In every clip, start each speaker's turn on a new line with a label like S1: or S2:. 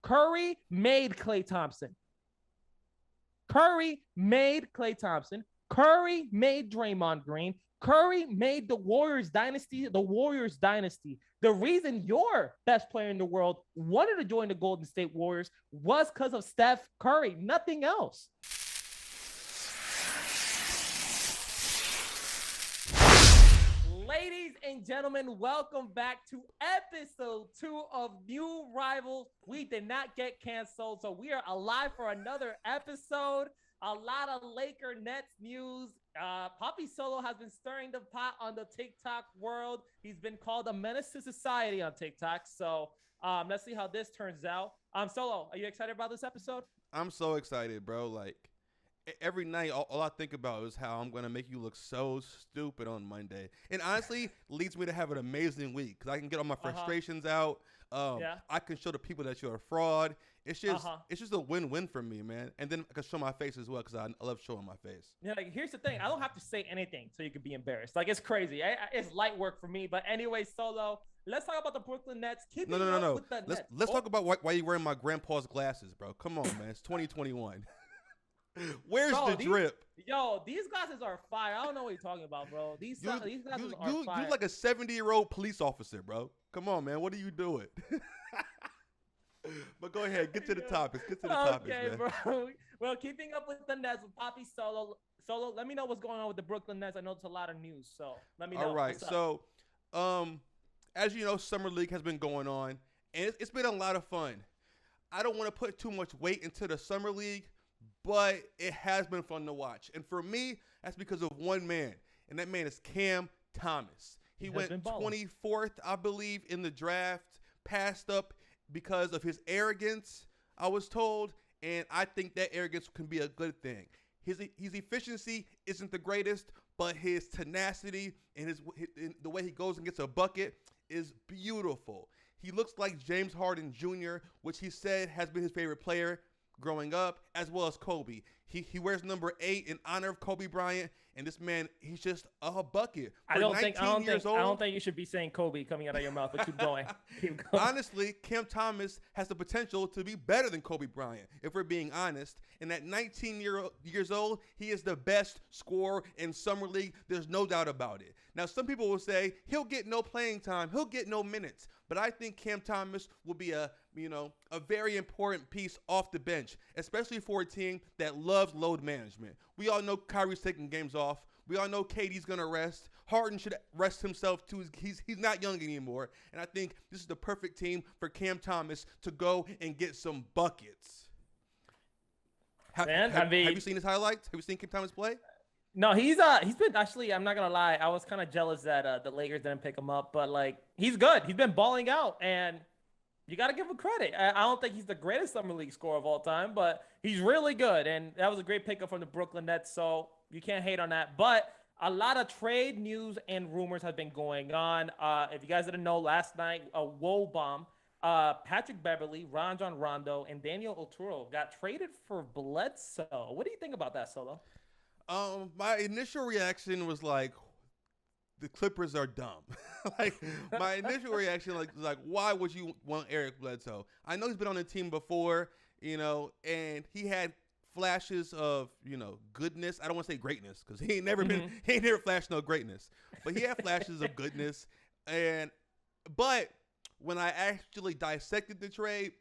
S1: Curry made Klay Thompson. Curry made Klay Thompson. Curry made Draymond Green. Curry made the Warriors dynasty the Warriors dynasty. The reason your best player in the world wanted to join the Golden State Warriors was because of Steph Curry, nothing else. Ladies and gentlemen, welcome back to episode 2 of New Rivals. We did not get canceled, so we are alive for another episode. A lot of Laker Nets news. Poppy Solo has been stirring the pot on the TikTok world. He's been called a menace to society on TikTok. So let's see how this turns out. Solo, are you excited about this episode?
S2: I'm so excited, bro. Like every night, all I think about is how I'm gonna make you look so stupid on Monday, and honestly, leads me to have an amazing week because I can get all my frustrations out. I can show the people that you're a fraud. It's just a win-win for me, man. And then I can show my face as well because I love showing my face.
S1: Yeah, like here's the thing. I don't have to say anything so you can be embarrassed. Like it's crazy. It's light work for me. But anyway, Solo, let's talk about the Brooklyn Nets.
S2: No. Let's talk about why you're wearing my grandpa's glasses, bro. Come on, man. It's 2021. Where's the drip?
S1: These glasses are fire. I don't know what you're talking about, bro. These glasses are fire.
S2: You're like a 70-year-old police officer, bro. Come on, man. What are you doing? But go ahead, get to the topics.
S1: Okay, bro. Well, keeping up with the Nets with Poppy Solo, let me know what's going on with the Brooklyn Nets. I know it's a lot of news, so let me know.
S2: All right, so as you know, Summer League has been going on, and it's been a lot of fun. I don't want to put too much weight into the Summer League, but it has been fun to watch. And for me, that's because of one man, and that man is Cam Thomas. He went 24th, I believe, in the draft, passed up because of his arrogance, I was told, and I think that arrogance can be a good thing. His efficiency isn't the greatest, but his tenacity and the way he goes and gets a bucket is beautiful. He looks like James Harden Jr., which he said has been his favorite player growing up, as well as Kobe. He wears number 8 in honor of Kobe Bryant, and this man, he's just a bucket.
S1: I don't think you should be saying Kobe coming out of your mouth, but keep going.
S2: Honestly, Cam Thomas has the potential to be better than Kobe Bryant, if we're being honest. And at 19 years old, he is the best scorer in Summer League. There's no doubt about it. Now, some people will say he'll get no playing time, he'll get no minutes, but I think Cam Thomas will be a very important piece off the bench, especially for a team that loves load management. We all know Kyrie's taking games off. We all know KD's going to rest. Harden should rest himself too. He's not young anymore. And I think this is the perfect team for Cam Thomas to go and get some buckets. Have you seen his highlights? Have you seen Cam Thomas play?
S1: No, he's been actually, I'm not going to lie, I was kind of jealous that the Lakers didn't pick him up. But, like, he's good. He's been balling out. And you got to give him credit. I don't think he's the greatest Summer League scorer of all time, but he's really good. And that was a great pickup from the Brooklyn Nets, so you can't hate on that. But a lot of trade news and rumors have been going on. If you guys didn't know, last night, a woe bomb, Patrick Beverley, Rajon Rondo, and Daniel Oturu got traded for Bledsoe. What do you think about that, Solo?
S2: My initial reaction was like, the Clippers are dumb. My initial reaction was like, why would you want Eric Bledsoe? I know he's been on the team before, and he had flashes of, goodness. I don't want to say greatness because he ain't never flashed no greatness, but he had flashes of goodness. But when I actually dissected the trade,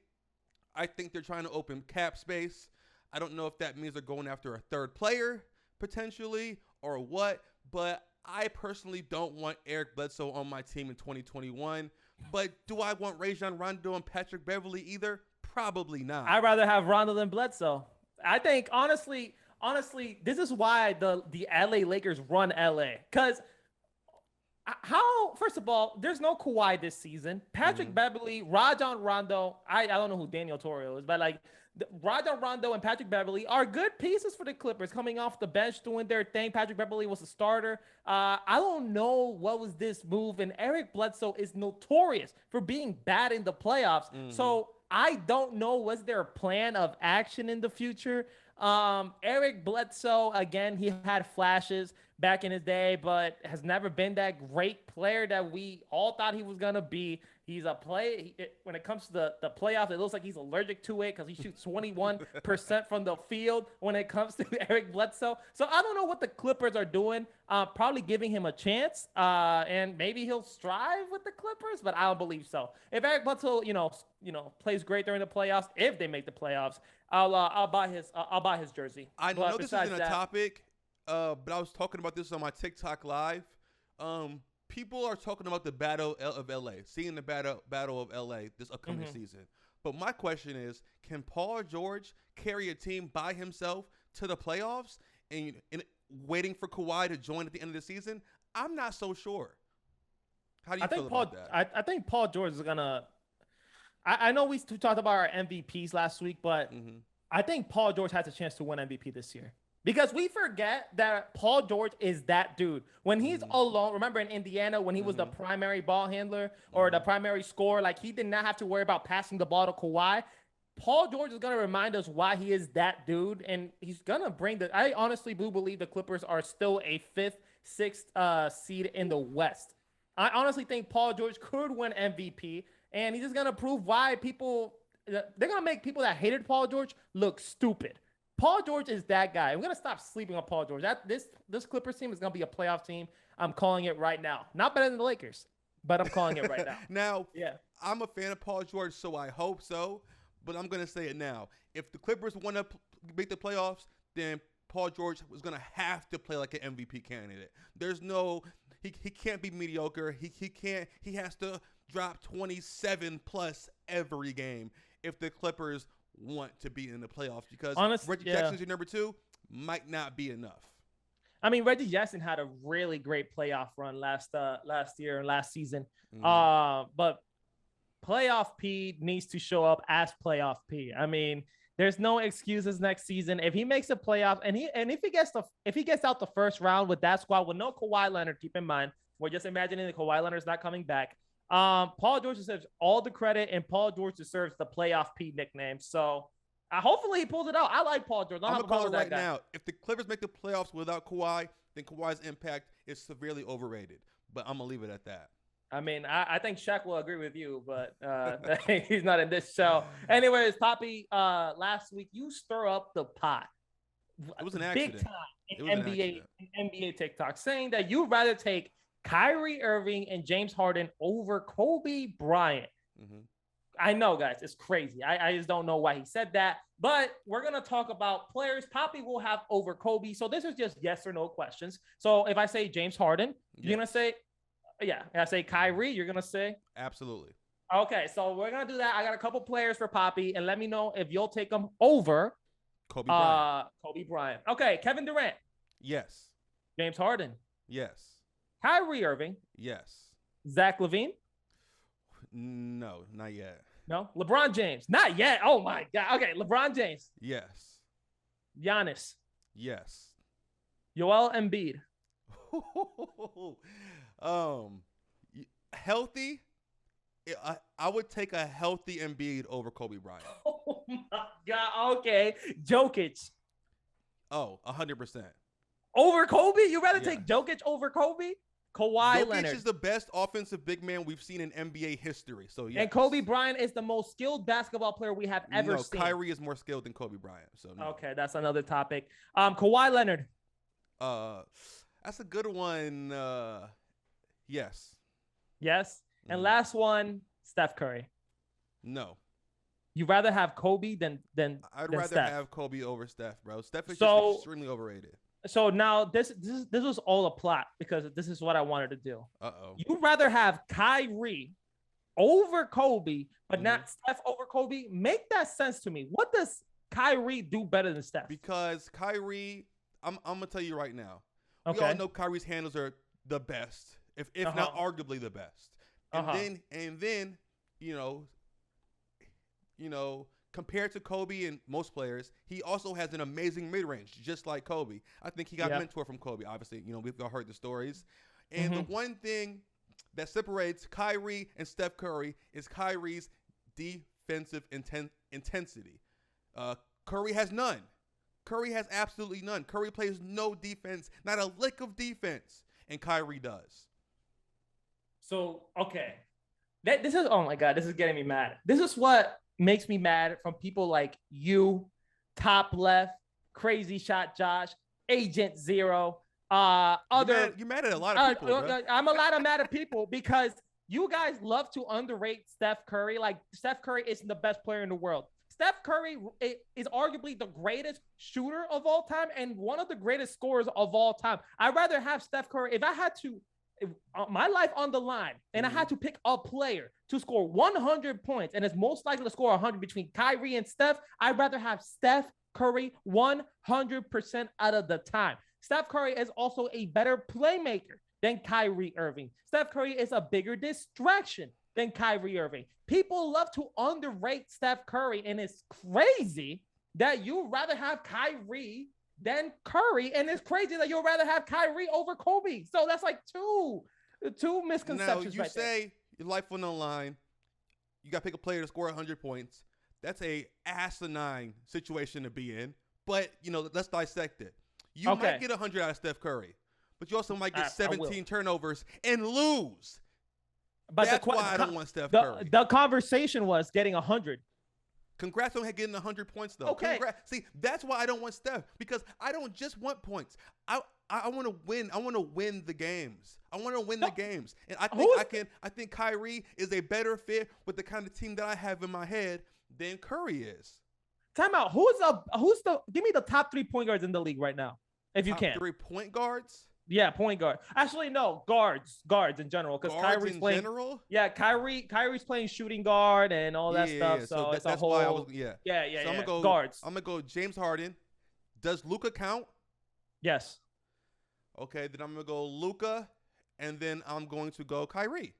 S2: I think they're trying to open cap space. I don't know if that means they're going after a third player potentially or what, but I personally don't want Eric Bledsoe on my team in 2021. But do I want Rajon Rondo and Patrick Beverley either? Probably not.
S1: I'd rather have Rondo than Bledsoe. I think, honestly, this is why the LA Lakers run LA. Because first of all, there's no Kawhi this season. Patrick Beverley, Rajon Rondo, I don't know who Daniel Torrio is, but like Rajon Rondo and Patrick Beverley are good pieces for the Clippers coming off the bench doing their thing. Patrick Beverley was a starter. I don't know what was this move, and Eric Bledsoe is notorious for being bad in the playoffs. So I don't know what's their plan of action in the future. Eric Bledsoe, again, he had flashes, back in his day, but has never been that great player that we all thought he was going to be. He's a when it comes to the playoffs, it looks like he's allergic to it because he shoots 21% from the field when it comes to Eric Bledsoe. So I don't know what the Clippers are doing. Probably giving him a chance, and maybe he'll strive with the Clippers, but I don't believe so. If Eric Bledsoe, plays great during the playoffs, if they make the playoffs, I'll buy his jersey.
S2: I know this isn't a topic, but I was talking about this on my TikTok live. People are talking about the Battle of LA, seeing the Battle of LA this upcoming season. But my question is, can Paul George carry a team by himself to the playoffs and waiting for Kawhi to join at the end of the season? I'm not so sure. How do you feel about that?
S1: I think Paul George is gonna. I know we talked about our MVPs last week, but I think Paul George has a chance to win MVP this year. Because we forget that Paul George is that dude. When he's alone, remember in Indiana when he was the primary ball handler or the primary scorer, like he did not have to worry about passing the ball to Kawhi. Paul George is going to remind us why he is that dude, and he's going to bring I honestly do believe the Clippers are still a 5th, 6th seed in the West. I honestly think Paul George could win MVP, and he's just going to prove why they're going to make people that hated Paul George look stupid. Paul George is that guy. We're going to stop sleeping on Paul George. This Clippers team is going to be a playoff team. I'm calling it right now. Not better than the Lakers, but I'm calling it right now.
S2: Now, I'm a fan of Paul George, so I hope so, but I'm going to say it now. If the Clippers want to make the playoffs, then Paul George was going to have to play like an MVP candidate. There's no – he can't be mediocre. He has to drop 27 plus every game if the Clippers – want to be in the playoffs, because Reggie Jackson's your number 2 might not be enough.
S1: I mean, Reggie Jackson had a really great playoff run last year and last season. But playoff P needs to show up as playoff P. I mean, there's no excuses next season. If he makes a playoff and if he gets out the first round with that squad with no Kawhi Leonard, keep in mind, we're just imagining that Kawhi Leonard's not coming back. Paul George deserves all the credit, and Paul George deserves the playoff P nickname. So hopefully he pulls it out. I like Paul George.
S2: I'm going to call it right now. If the Clippers make the playoffs without Kawhi, then Kawhi's impact is severely overrated. But I'm going to leave it at that.
S1: I mean, I think Shaq will agree with you, but he's not in this show. Anyways, Poppy, last week you stir up the pot.
S2: It was an accident.
S1: Big time in NBA TikTok, saying that you'd rather take Kyrie Irving and James Harden over Kobe Bryant. I know, guys, it's crazy. I just don't know why he said that. But we're going to talk about players Poppy will have over Kobe. So this is just yes or no questions. So if I say James Harden, you're going to say, if I say Kyrie, you're going to say?
S2: Absolutely.
S1: Okay, so we're going to do that. I got a couple players for Poppy, and let me know if you'll take them over
S2: Kobe Bryant.
S1: Kobe Bryant. Okay, Kevin Durant.
S2: Yes.
S1: James Harden.
S2: Yes.
S1: Kyrie Irving.
S2: Yes.
S1: Zach LaVine.
S2: No, not yet.
S1: No. LeBron James. Not yet. Oh my God. Okay. LeBron James.
S2: Yes.
S1: Giannis.
S2: Yes.
S1: Joel Embiid.
S2: Healthy. I would take a healthy Embiid over Kobe Bryant.
S1: Oh my God. Okay. Jokic.
S2: Oh, 100%.
S1: Over Kobe? You rather take Jokic over Kobe? Kawhi Leonard.
S2: Jokic is the best offensive big man we've seen in NBA history. So yes.
S1: And Kobe Bryant is the most skilled basketball player we have ever seen.
S2: Kyrie is more skilled than Kobe Bryant. So no.
S1: Okay, that's another topic. Kawhi Leonard.
S2: That's a good one. Yes.
S1: Yes. And last one, Steph Curry.
S2: No.
S1: You'd rather have Kobe than
S2: I'd rather
S1: Steph.
S2: have Kobe over Steph, bro. Steph is just extremely overrated.
S1: So now this was all a plot because this is what I wanted to do.
S2: Uh-oh.
S1: You'd rather have Kyrie over Kobe, but not Steph over Kobe? Make that sense to me. What does Kyrie do better than Steph?
S2: Because Kyrie, I'm going to tell you right now.
S1: Okay.
S2: We all know Kyrie's handles are the best, if not arguably the best. And then, you know, compared to Kobe and most players, he also has an amazing mid-range, just like Kobe. I think he got mentored from Kobe. Obviously, we've all heard the stories. And the one thing that separates Kyrie and Steph Curry is Kyrie's defensive intensity. Curry has none. Curry has absolutely none. Curry plays no defense, not a lick of defense, and Kyrie does.
S1: So, okay. This is, oh my God, this is getting me mad. This is what makes me mad from people like you, Top Left, Crazy Shot Josh, Agent Zero,
S2: You're mad at a lot of people, bro.
S1: I'm a lot of mad at people because you guys love to underrate Steph Curry. Like, Steph Curry isn't the best player in the world. Steph Curry is arguably the greatest shooter of all time and one of the greatest scorers of all time. I'd rather have Steph Curry. If I had to, my life on the line, and I had to pick a player to score 100 points, and is most likely to score 100 between Kyrie and Steph, I'd rather have Steph Curry 100% out of the time. Steph Curry is also a better playmaker than Kyrie Irving. Steph Curry is a bigger distraction than Kyrie Irving. People love to underrate Steph Curry, and it's crazy that you'd rather have Kyrie than Curry, and it's crazy that you'd rather have Kyrie over Kobe. So that's like two misconceptions.
S2: Now, you say your life on the line, you got to pick a player to score 100 points. That's a asinine situation to be in, but, let's dissect it. You might get 100 out of Steph Curry, but you also might get 17 turnovers and lose. But that's why I don't want Steph Curry.
S1: The conversation was getting 100.
S2: Congrats on getting 100 points, though.
S1: Okay.
S2: Congrats. See, that's why I don't want Steph, because I don't just want points. I want to win. I want to win the games. I want to win the games. And I think Kyrie is a better fit with the kind of team that I have in my head than Curry is.
S1: Time out. Give me the top 3 point guards in the league right now, if you can.
S2: 3 point guards?
S1: Yeah, point guard. Actually, no, guards in general. Because Kyrie's playing.
S2: General?
S1: Yeah, Kyrie's playing shooting guard and all that stuff. So it's
S2: that's
S1: a whole.
S2: Why I was,
S1: yeah.
S2: So I'm gonna go
S1: guards.
S2: I'm gonna go James Harden. Does Luka count?
S1: Yes.
S2: Okay, then I'm gonna go Luka, and then I'm going to go Kyrie.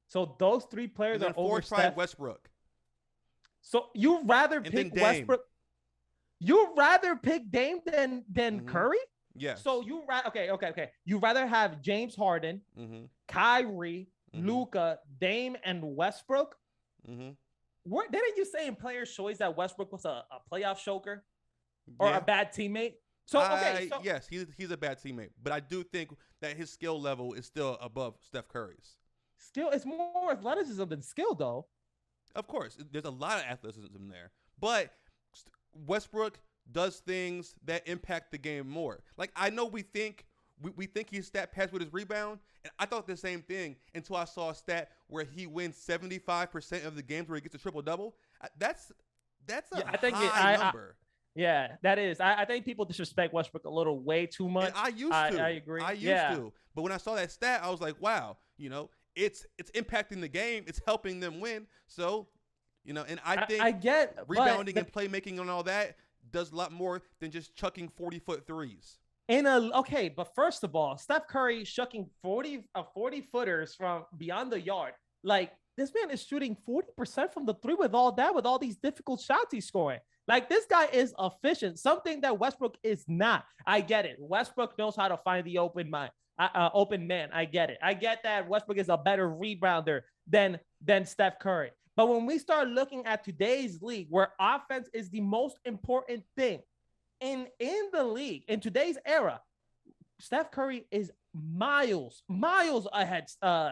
S1: So those 3 players are over Steph.
S2: Westbrook.
S1: So you rather pick Westbrook? You rather pick Dame than Curry?
S2: Yes.
S1: So okay. You rather have James Harden, Kyrie, Luka, Dame, and Westbrook? Didn't you say in Players' Choice that Westbrook was a playoff choker or a bad teammate? So
S2: yes, he's a bad teammate, but I do think that his skill level is still above Steph Curry's.
S1: Skill, it's more athleticism than skill, though.
S2: Of course, there's a lot of athleticism there, but Westbrook does things that impact the game more. Like, I know we think he's stat pads with his rebound, and I thought the same thing until I saw a stat where he wins 75% of the games where he gets a triple double. That's a high number.
S1: Yeah, that is. I think people disrespect Westbrook a little way too much.
S2: And I used to.
S1: I agree.
S2: I used to. But when I saw that stat, I was like, wow, it's impacting the game. It's helping them win. So, and I think rebounding and playmaking and all that does a lot more than just chucking 40-foot threes.
S1: But first of all, Steph Curry chucking 40-footers from beyond the yard. Like, this man is shooting 40% from the 3 with all these difficult shots he's scoring. Like, this guy is efficient, something that Westbrook is not. I get it. Westbrook knows how to find the open man. I get it. I get that Westbrook is a better rebounder than Steph Curry. But when we start looking at today's league, where offense is the most important thing in the league, in today's era, Steph Curry is miles ahead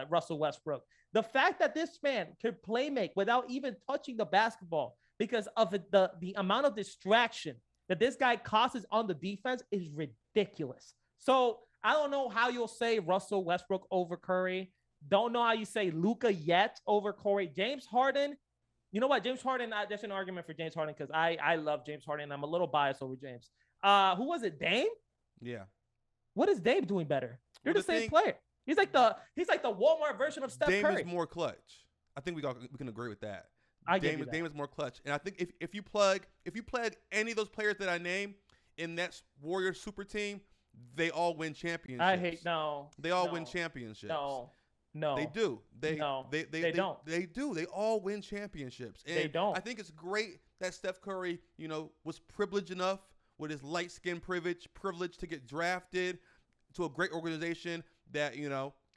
S1: Russell Westbrook. The fact that this man could play make without even touching the basketball because of the amount of distraction that this guy causes on the defense is ridiculous. So I don't know how you'll say Russell Westbrook over Curry. Don't know how you say Luka yet over Corey. James Harden, you know what? James Harden, there's an argument for James Harden because I love James Harden. I'm a little biased over James. Who was it? Dame?
S2: Yeah.
S1: What is Dame doing better? They're the same player. He's like the Walmart version of Steph Curry.
S2: Dame is more clutch. I think we can agree with that. Dame is more clutch. And I think if you plug any of those players that I name in that Warriors super team, they all win championships. They all win championships.
S1: No,
S2: they do. They don't. They do. They all win championships. And
S1: they don't.
S2: I think it's great that Steph Curry, was privileged enough with his light skin privilege to get drafted to a great organization that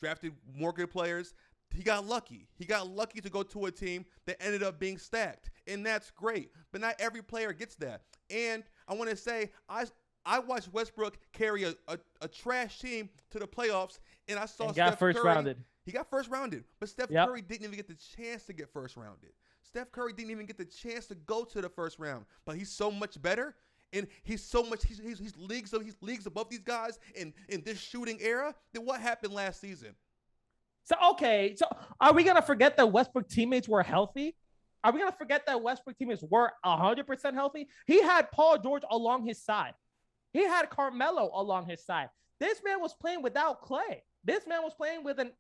S2: drafted more good players. he got lucky. He got lucky to go to a team that ended up being stacked, and that's great. But not every player gets that. And I want to say, I watched Westbrook carry a trash team to the playoffs, and I saw Steph Curry.
S1: Rounded.
S2: He got first rounded, but Steph Curry didn't even get the chance to get first rounded. Steph Curry didn't even get the chance to go to the first round, but he's so much better, and he's leagues above these guys in this shooting era. Then what happened last season?
S1: So are we gonna forget that Westbrook teammates were healthy? Are we gonna forget that Westbrook teammates were 100% healthy? He had Paul George along his side. He had Carmelo along his side. This man was playing without Klay. This man was playing with an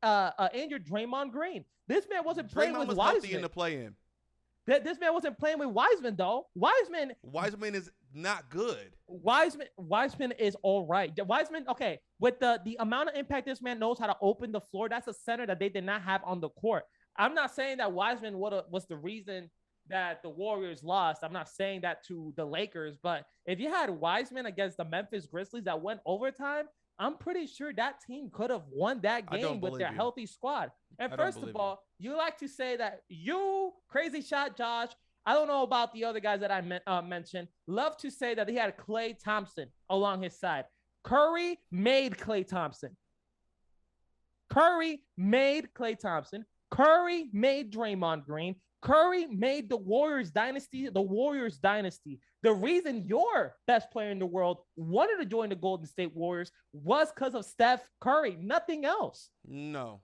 S1: injured Draymond Green. This man wasn't playing with Wiseman.
S2: In the play-in.
S1: This man wasn't playing with Wiseman though. Wiseman
S2: is not good.
S1: Wiseman is all right. Wiseman, okay, with the amount of impact this man knows how to open the floor, that's a center that they did not have on the court. I'm not saying that Wiseman was the reason that the Warriors lost. I'm not saying that to the Lakers, but if you had Wiseman against the Memphis Grizzlies that went overtime, I'm pretty sure that team could have won that game with their healthy squad. And first of all, you like to say that you, crazy shot Josh, I don't know about the other guys that I mentioned, love to say that he had Klay Thompson along his side. Curry made Klay Thompson. Curry made Klay Thompson. Curry made Draymond Green. Curry made the Warriors dynasty the Warriors dynasty. The reason your best player in the world wanted to join the Golden State Warriors was because of Steph Curry, nothing else.
S2: No.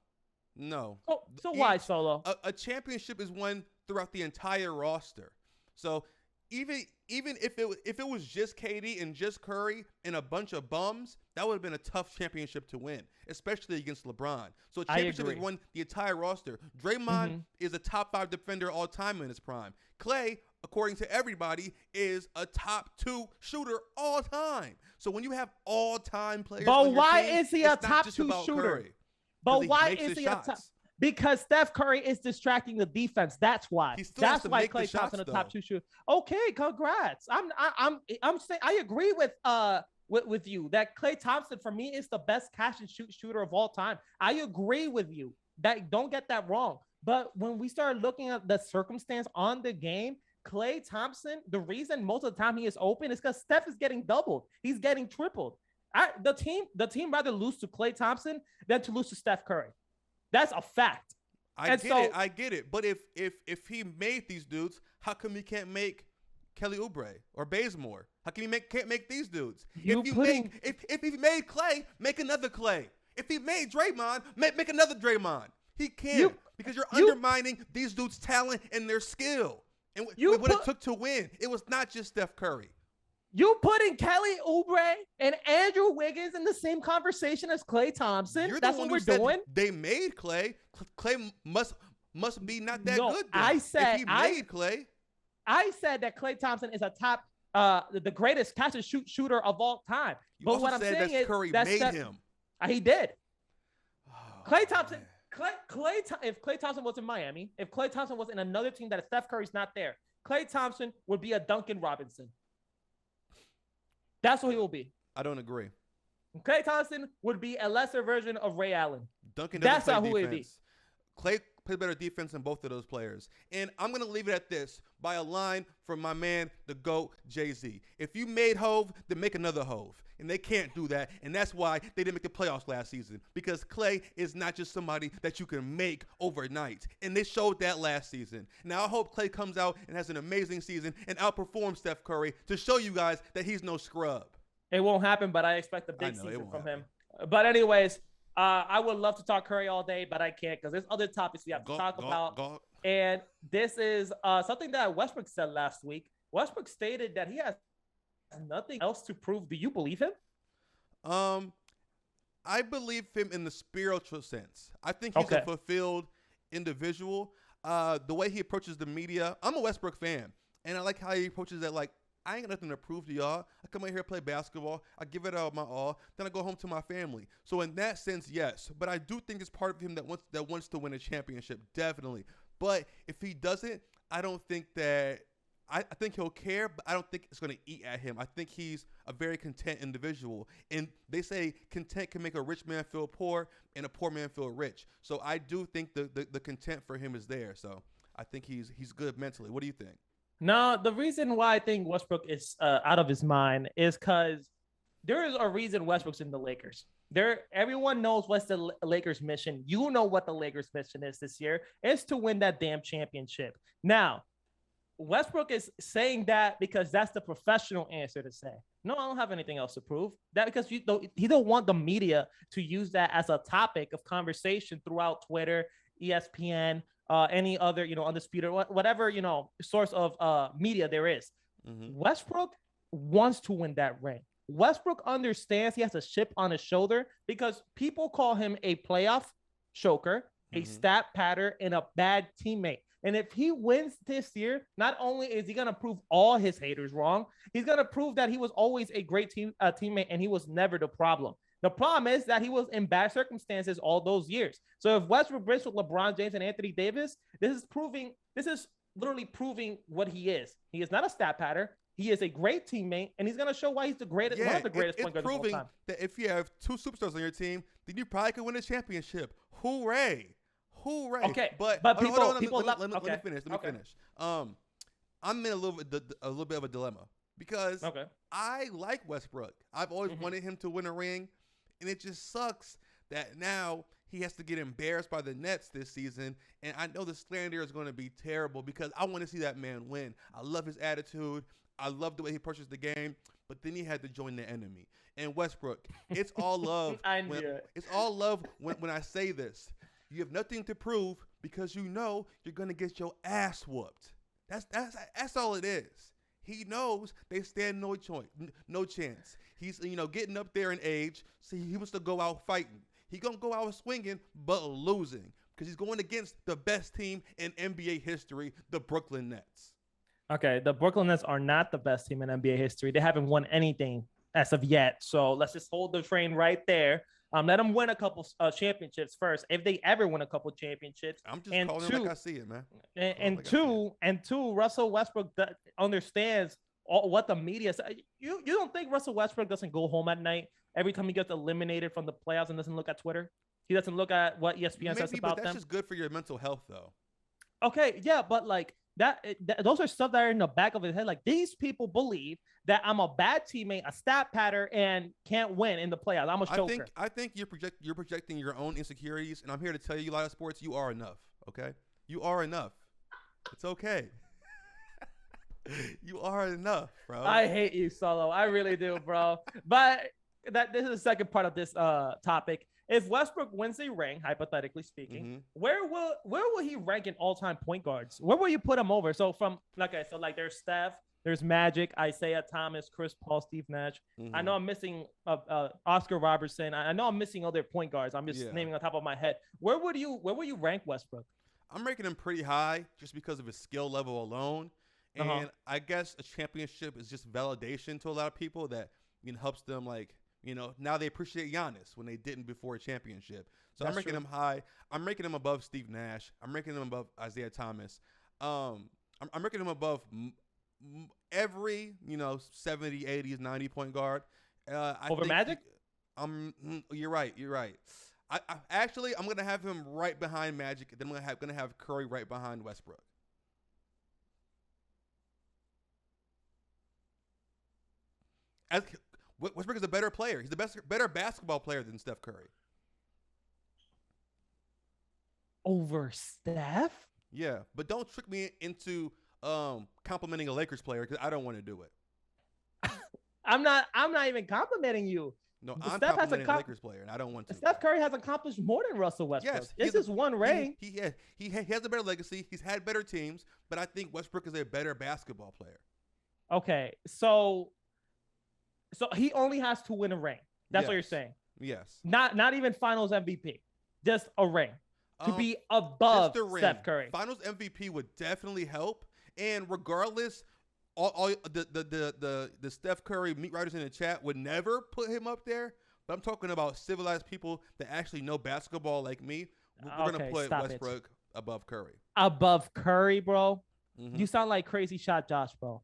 S1: So why, Solo?
S2: A championship is won throughout the entire roster. So even if it was just KD and just Curry and a bunch of bums, that would have been a tough championship to win, especially against LeBron. So a championship is won the entire roster. Draymond is a top 5 defender all time in his prime. Klay, according to everybody, is a top 2 shooter all time. So when you have all time players,
S1: but why
S2: team,
S1: is he a top 2 shooter?
S2: Curry,
S1: but why is he a top? Because Steph Curry is distracting the defense. That's why. That's why Klay Thompson a top 2 shooter. Okay, congrats. I'm saying I agree with you that Klay Thompson for me is the best catch and shoot shooter of all time. I agree with you. That don't get that wrong. But when we start looking at the circumstance on the game, Klay Thompson, the reason most of the time he is open is because Steph is getting doubled. He's getting tripled. The team rather lose to Klay Thompson than to lose to Steph Curry. That's a fact.
S2: I get it. But if he made these dudes, how come he can't make Kelly Oubre or Bazemore? How come he can't make these dudes? If he made Klay, make another Klay. If he made Draymond, make another Draymond. He can't because you're undermining these dudes' talent and their skill. And what it took to win, it was not just Steph Curry.
S1: You putting Kelly Oubre and Andrew Wiggins in the same conversation as Klay Thompson? That's what we're doing.
S2: They made Klay. Klay must be not that good. Then.
S1: I said
S2: if he made Klay.
S1: I said that Klay Thompson is a top, the greatest catch and shoot shooter of all time.
S2: You but what I'm saying is Curry made him.
S1: He did. Klay Thompson. If Klay Thompson was in Miami, if Klay Thompson was in another team that Steph Curry's not there, Klay Thompson would be a Duncan Robinson. That's what he will be.
S2: I don't agree.
S1: Klay Thompson would be a lesser version of Ray Allen.
S2: Duncan doesn't play defense. Who he'd be. Klay plays better defense than both of those players. And I'm going to leave it at this by a line from my man, the GOAT, Jay-Z. If you made Hove, then make another Hove. And they can't do that. And that's why they didn't make the playoffs last season. Because Klay is not just somebody that you can make overnight. And they showed that last season. Now I hope Klay comes out and has an amazing season and outperforms Steph Curry to show you guys that he's no scrub.
S1: It won't happen, but I expect a big season from him. But anyways, I would love to talk Curry all day, but I can't because there's other topics we have to talk about. And this is something that Westbrook said last week. Westbrook stated that he has nothing else to prove. Do you believe him?
S2: I believe him in the spiritual sense. I think he's a fulfilled individual. The way he approaches the media, I'm a Westbrook fan, and I like how he approaches that. Like, I ain't got nothing to prove to y'all. I come out here, play basketball. I give it out my all. Then I go home to my family. So in that sense, yes. But I do think it's part of him that wants to win a championship, definitely. But if he doesn't, I don't think that I think he'll care, but I don't think it's going to eat at him. I think he's a very content individual. And they say content can make a rich man feel poor and a poor man feel rich. So I do think the content for him is there. So I think he's good mentally. What do you think?
S1: No, the reason why I think Westbrook is out of his mind is because there is a reason Westbrook's in the Lakers. Everyone knows what's the Lakers' mission. You know what the Lakers' mission is this year. It's to win that damn championship. Now, Westbrook is saying that because that's the professional answer to say. No, I don't have anything else to prove. That because he don't want the media to use that as a topic of conversation throughout Twitter, ESPN, any other, undisputed, whatever, source of media there is. Mm-hmm. Westbrook wants to win that ring. Westbrook understands he has a chip on his shoulder because people call him a playoff choker, a stat patter, and a bad teammate. And if he wins this year, not only is he going to prove all his haters wrong, he's going to prove that he was always a great teammate and he was never the problem. The problem is that he was in bad circumstances all those years. So if Westbrook breaks with LeBron James and Anthony Davis, this is literally proving what he is. He is not a stat patter. He is a great teammate, and he's going to show why he's the greatest, one of the greatest point guards of all time.
S2: It's proving that if you have two superstars on your team, then you probably could win a championship. Hooray. Hooray.
S1: Okay,
S2: but
S1: let me
S2: finish. I'm in a little bit of a dilemma because I like Westbrook. I've always wanted him to win a ring, and it just sucks that now he has to get embarrassed by the Nets this season, and I know the slander is going to be terrible because I want to see that man win. I love his attitude. I love the way he approaches the game, but then he had to join the enemy. And Westbrook, it's all love. It's all love when I say this. You have nothing to prove because you know you're going to get your ass whooped. That's all it is. He knows they stand no chance. He's getting up there in age, so he wants to go out fighting. He going to go out swinging but losing because he's going against the best team in NBA history, the Brooklyn Nets.
S1: Okay, the Brooklyn Nets are not the best team in NBA history. They haven't won anything as of yet. So let's just hold the train right there. Let them win a couple championships first, if they ever win a couple championships.
S2: I'm just calling it like I see it, man.
S1: And two, Russell Westbrook understands what the media says. You don't think Russell Westbrook doesn't go home at night every time he gets eliminated from the playoffs and doesn't look at Twitter? He doesn't look at what ESPN says about them.
S2: That's just good for your mental health, though.
S1: Okay, yeah, but like those are stuff that are in the back of his head. Like these people believe that I'm a bad teammate, a stat patter, and can't win in the playoffs. I'm a choker.
S2: I think you're projecting your own insecurities, and I'm here to tell you, Live Sports, you are enough. Okay, you are enough. It's okay. You are enough, bro.
S1: I hate you, Solo. I really do, bro. But this is the second part of this topic. If Westbrook wins a ring, hypothetically speaking, where will he rank in all-time point guards? Where will you put him over? So there's Steph, there's Magic, Isaiah Thomas, Chris Paul, Steve Nash. I know I'm missing Oscar Robertson. I know I'm missing other point guards. I'm just naming on top of my head. Where will you rank Westbrook?
S2: I'm ranking him pretty high just because of his skill level alone. And I guess a championship is just validation to a lot of people that helps them now they appreciate Giannis when they didn't before a championship. So I'm ranking him high. I'm ranking him above Steve Nash. I'm ranking him above Isaiah Thomas. I'm ranking him above every 70s, 80s, 90 point guard.
S1: Over Magic?
S2: You're right. I'm gonna have him right behind Magic. Then I'm gonna have Curry right behind Westbrook. Westbrook is a better player. He's the better basketball player than Steph Curry.
S1: Over Steph?
S2: Yeah, but don't trick me into complimenting a Lakers player because I don't want to do it.
S1: I'm not even complimenting you.
S2: No, I'm complimenting a Lakers player, and I don't want to.
S1: Steph Curry has accomplished more than Russell Westbrook. Yes, this is one ring.
S2: He has a better legacy. He's had better teams, but I think Westbrook is a better basketball player.
S1: Okay, so he only has to win a ring. That's what you're saying.
S2: Yes.
S1: Not even Finals MVP. Just a ring to be above Steph Curry.
S2: Finals MVP would definitely help. And regardless, all the Steph Curry meat writers in the chat would never put him up there. But I'm talking about civilized people that actually know basketball like me. We're gonna put Westbrook above Curry.
S1: Above Curry, bro.
S2: Mm-hmm.
S1: You sound like Crazy Shot Josh, bro.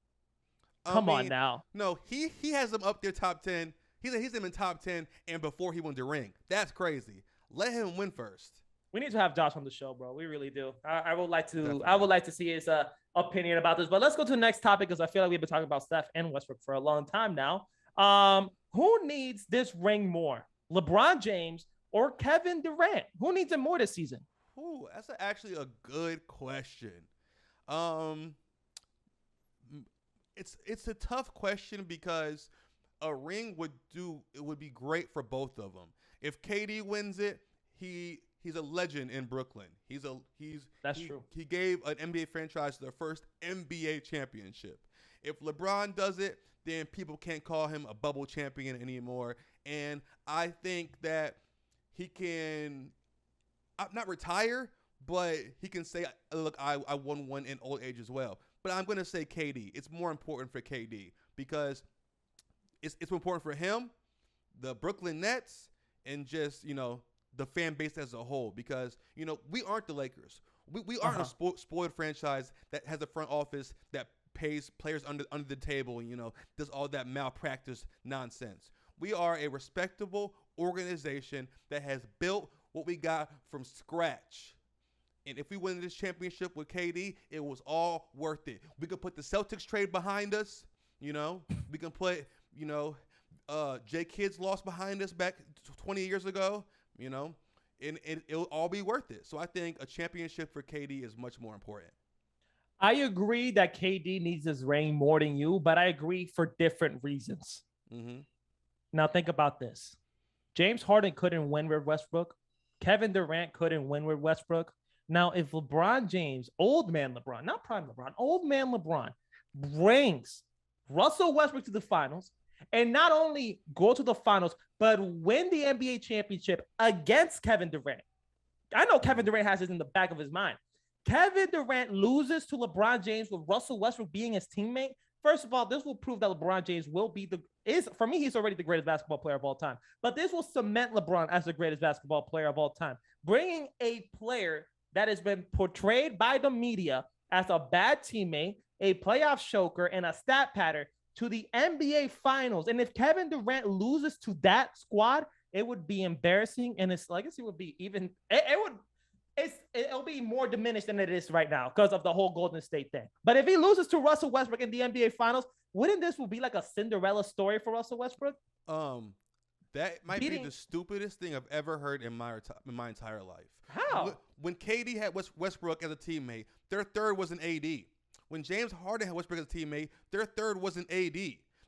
S2: I
S1: Come on
S2: mean,
S1: now.
S2: no, he has him up there top 10. He's him in top 10 and before he won the ring. That's crazy. Let him win first.
S1: We need to have Josh on the show, bro. We really do. I would like to.
S2: Definitely.
S1: I would like to see his opinion about this. But let's go to the next topic because I feel like we've been talking about Steph and Westbrook for a long time now. Who needs this ring more, LeBron James or Kevin Durant? Who needs it more this season?
S2: Ooh, that's actually a good question. It's a tough question because a ring would be great for both of them. If KD wins it, he's a legend in Brooklyn. That's true. He gave an NBA franchise their first NBA championship. If LeBron does it, then people can't call him a bubble champion anymore. And I think that he can not retire, but he can say, look, I won one in old age as well. But I'm going to say KD. It's more important for KD because it's important for him, the Brooklyn Nets, and just, the fan base as a whole. Because, we aren't the Lakers. We aren't a spoiled franchise that has a front office that pays players under the table and, does all that malpractice nonsense. We are a respectable organization that has built what we got from scratch. And if we win this championship with KD, it was all worth it. We could put the Celtics trade behind us. We can put, Jay Kidd's loss behind us back 20 years ago, and it'll all be worth it. So I think a championship for KD is much more important.
S1: I agree that KD needs his ring more than you, but I agree for different reasons.
S2: Mm-hmm.
S1: Now think about this. James Harden couldn't win with Westbrook. Kevin Durant couldn't win with Westbrook. Now, if LeBron James, old man LeBron, not prime LeBron, old man LeBron, brings Russell Westbrook to the finals and not only go to the finals, but win the NBA championship against Kevin Durant. I know Kevin Durant has this in the back of his mind. Kevin Durant loses to LeBron James with Russell Westbrook being his teammate. First of all, this will prove that LeBron James will be for me, he's already the greatest basketball player of all time. But this will cement LeBron as the greatest basketball player of all time. Bringing a player that has been portrayed by the media as a bad teammate, a playoff choker, and a stat pattern to the NBA Finals. And if Kevin Durant loses to that squad, it would be embarrassing, and his legacy would be even. It'll be more diminished than it is right now because of the whole Golden State thing. But if he loses to Russell Westbrook in the NBA Finals, wouldn't this be like a Cinderella story for Russell Westbrook?
S2: That might be the stupidest thing I've ever heard in my entire life.
S1: How?
S2: When KD had Westbrook as a teammate, their third was an AD. When James Harden had Westbrook as a teammate, their third was an AD.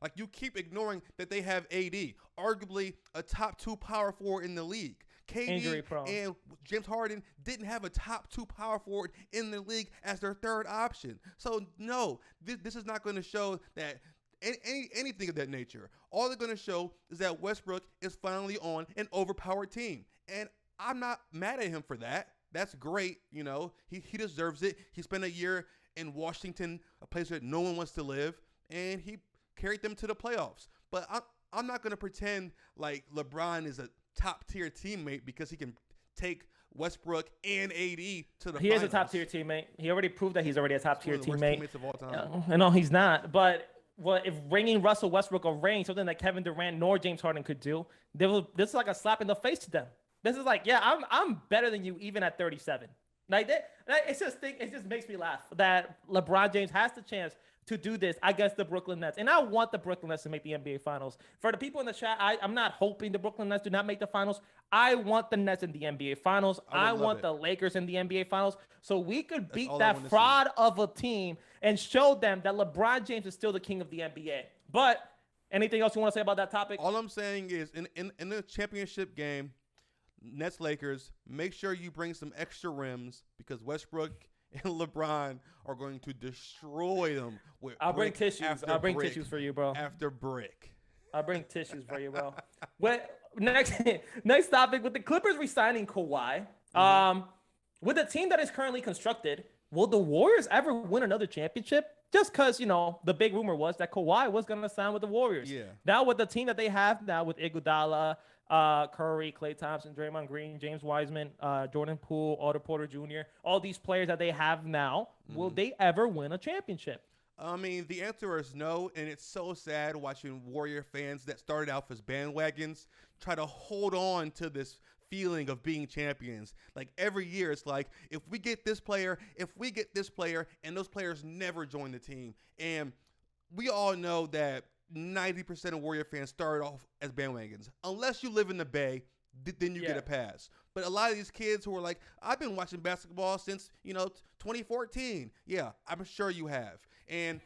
S2: Like, you keep ignoring that they have AD, arguably a top 2 power forward in the league. KD and James Harden didn't have a top 2 power forward in the league as their third option. So, no, this is not going to show that anything of that nature. All they're going to show is that Westbrook is finally on an overpowered team. And I'm not mad at him for that. That's great. He deserves it. He spent a year in Washington, a place where no one wants to live, and he carried them to the playoffs. But I'm not going to pretend like LeBron is a top-tier teammate because he can take Westbrook and AD to the finals.
S1: He is a top-tier teammate. He already proved that he's already a top-tier teammate.
S2: Teammates of all time.
S1: No, he's not. But if bringing Russell Westbrook a ring, something that Kevin Durant nor James Harden could do, this is like a slap in the face to them. This is like, yeah, I'm better than you even at 37. Like that, it just makes me laugh that LeBron James has the chance to do this against the Brooklyn Nets. And I want the Brooklyn Nets to make the NBA Finals. For the people in the chat, I'm not hoping the Brooklyn Nets do not make the Finals. I want the Nets in the NBA Finals. I want the Lakers in the NBA Finals so we could beat that fraud of a team and show them that LeBron James is still the king of the NBA. But anything else you want to say about that topic?
S2: All I'm saying is in the championship game, Nets Lakers, make sure you bring some extra rims because Westbrook and LeBron are going to destroy them.
S1: I'll bring tissues. I'll bring tissues for you, bro.
S2: After brick.
S1: I'll bring tissues for you, bro. Next topic, with the Clippers re-signing Kawhi, with the team that is currently constructed, will the Warriors ever win another championship? Just because, the big rumor was that Kawhi was going to sign with the Warriors.
S2: Yeah.
S1: Now with the team that they have now with Iguodala, Curry, Klay Thompson, Draymond Green, James Wiseman, Jordan Poole, Otto Porter Jr., all these players that they have now, will they ever win a championship?
S2: I mean, the answer is no, and it's so sad watching Warrior fans that started out as bandwagons try to hold on to this feeling of being champions. Like every year, it's like, if we get this player, and those players never join the team. And we all know that 90% of Warrior fans started off as bandwagons. Unless you live in the Bay, then you get a pass. But a lot of these kids who are like, I've been watching basketball since, 2014. Yeah, I'm sure you have. And